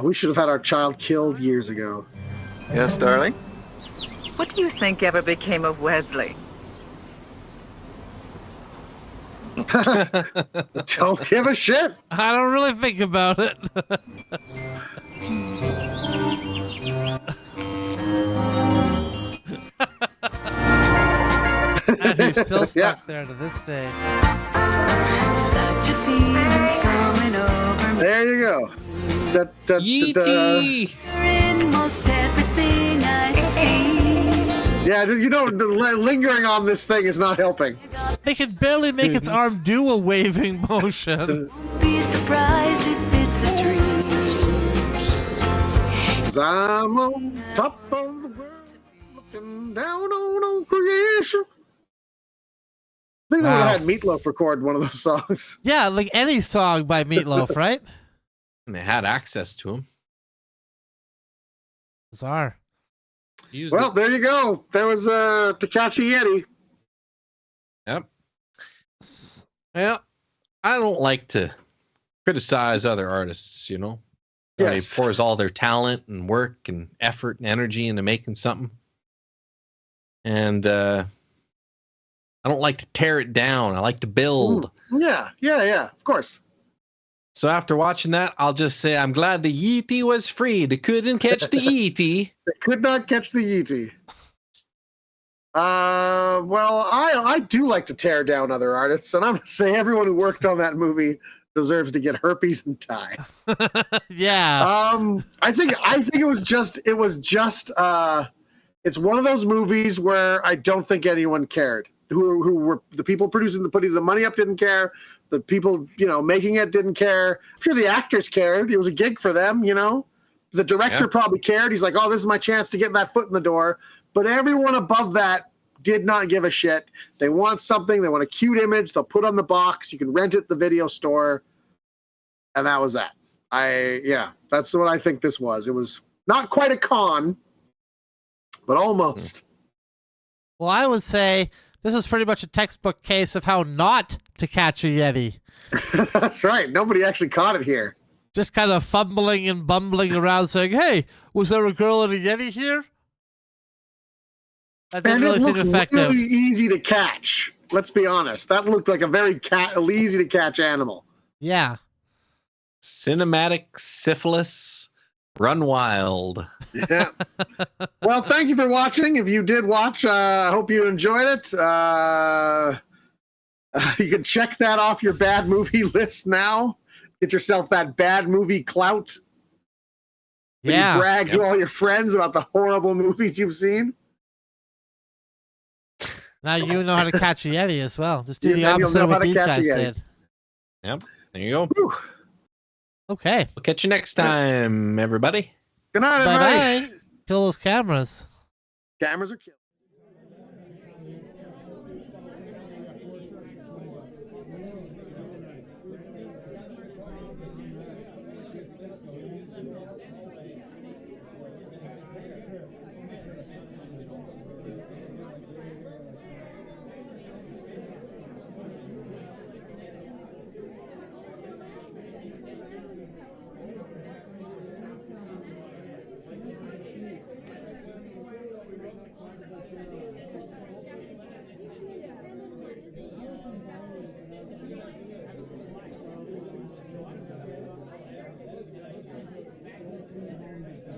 We should have had our child killed years ago. Yes, darling? What do you think ever became of Wesley? Don't give a shit. I don't really think about it. And he's still stuck there to this day. There you go. Da, da, Yeti. Yeah, lingering on this thing is not helping. It can barely make its arm do a waving motion. Be surprised if it's a dream. 'Cause I'm on top of the world, looking down on creation. I think they would Wow. have had Meatloaf record one of those songs. Yeah, like any song by Meatloaf, right? And they had access to him. Bizarre. Well, there you go. There was Takashi Yeti. Yep. Well, I don't like to criticize other artists, you know. Yes. They pours all their talent and work and effort and energy into making something. And I don't like to tear it down. I like to build. Yeah, of course. So after watching that, I'll just say I'm glad the Yeti was free. They couldn't catch the Yeti. They could not catch the Yeti. Well, I do like to tear down other artists, and I'm gonna say everyone who worked on that movie deserves to get herpes and tie. Yeah. I think it was just it's one of those movies where I don't think anyone cared. Who were the people putting the money up didn't care. The people, making it didn't care. I'm sure the actors cared. It was a gig for them, The director probably cared. He's like, oh, this is my chance to get that foot in the door. But everyone above that did not give a shit. They want something. They want a cute image. They'll put on the box. You can rent it at the video store. And that was that. That's what I think this was. It was not quite a con, but almost. Well, I would say this is pretty much a textbook case of how not to catch a Yeti. That's right. Nobody actually caught it here. Just kind of fumbling and bumbling around saying, hey, was there a girl in a Yeti here? That didn't really seem effective. Really easy to catch. Let's be honest. That looked like a very easy to catch animal. Yeah. Cinematic syphilis run wild. Yeah. Well, thank you for watching. If you did watch, I hope you enjoyed it. You can check that off your bad movie list now. Get yourself that bad movie clout. Yeah. You brag to all your friends about the horrible movies you've seen. Now you know how to catch a Yeti as well. Just do the then you'll opposite know of how what to these catch a guys Yeti. did. Yep. There you go. Whew. Okay. We'll catch you next time, everybody. Good night, Bye everybody. bye. Kill those cameras. Cameras are killed.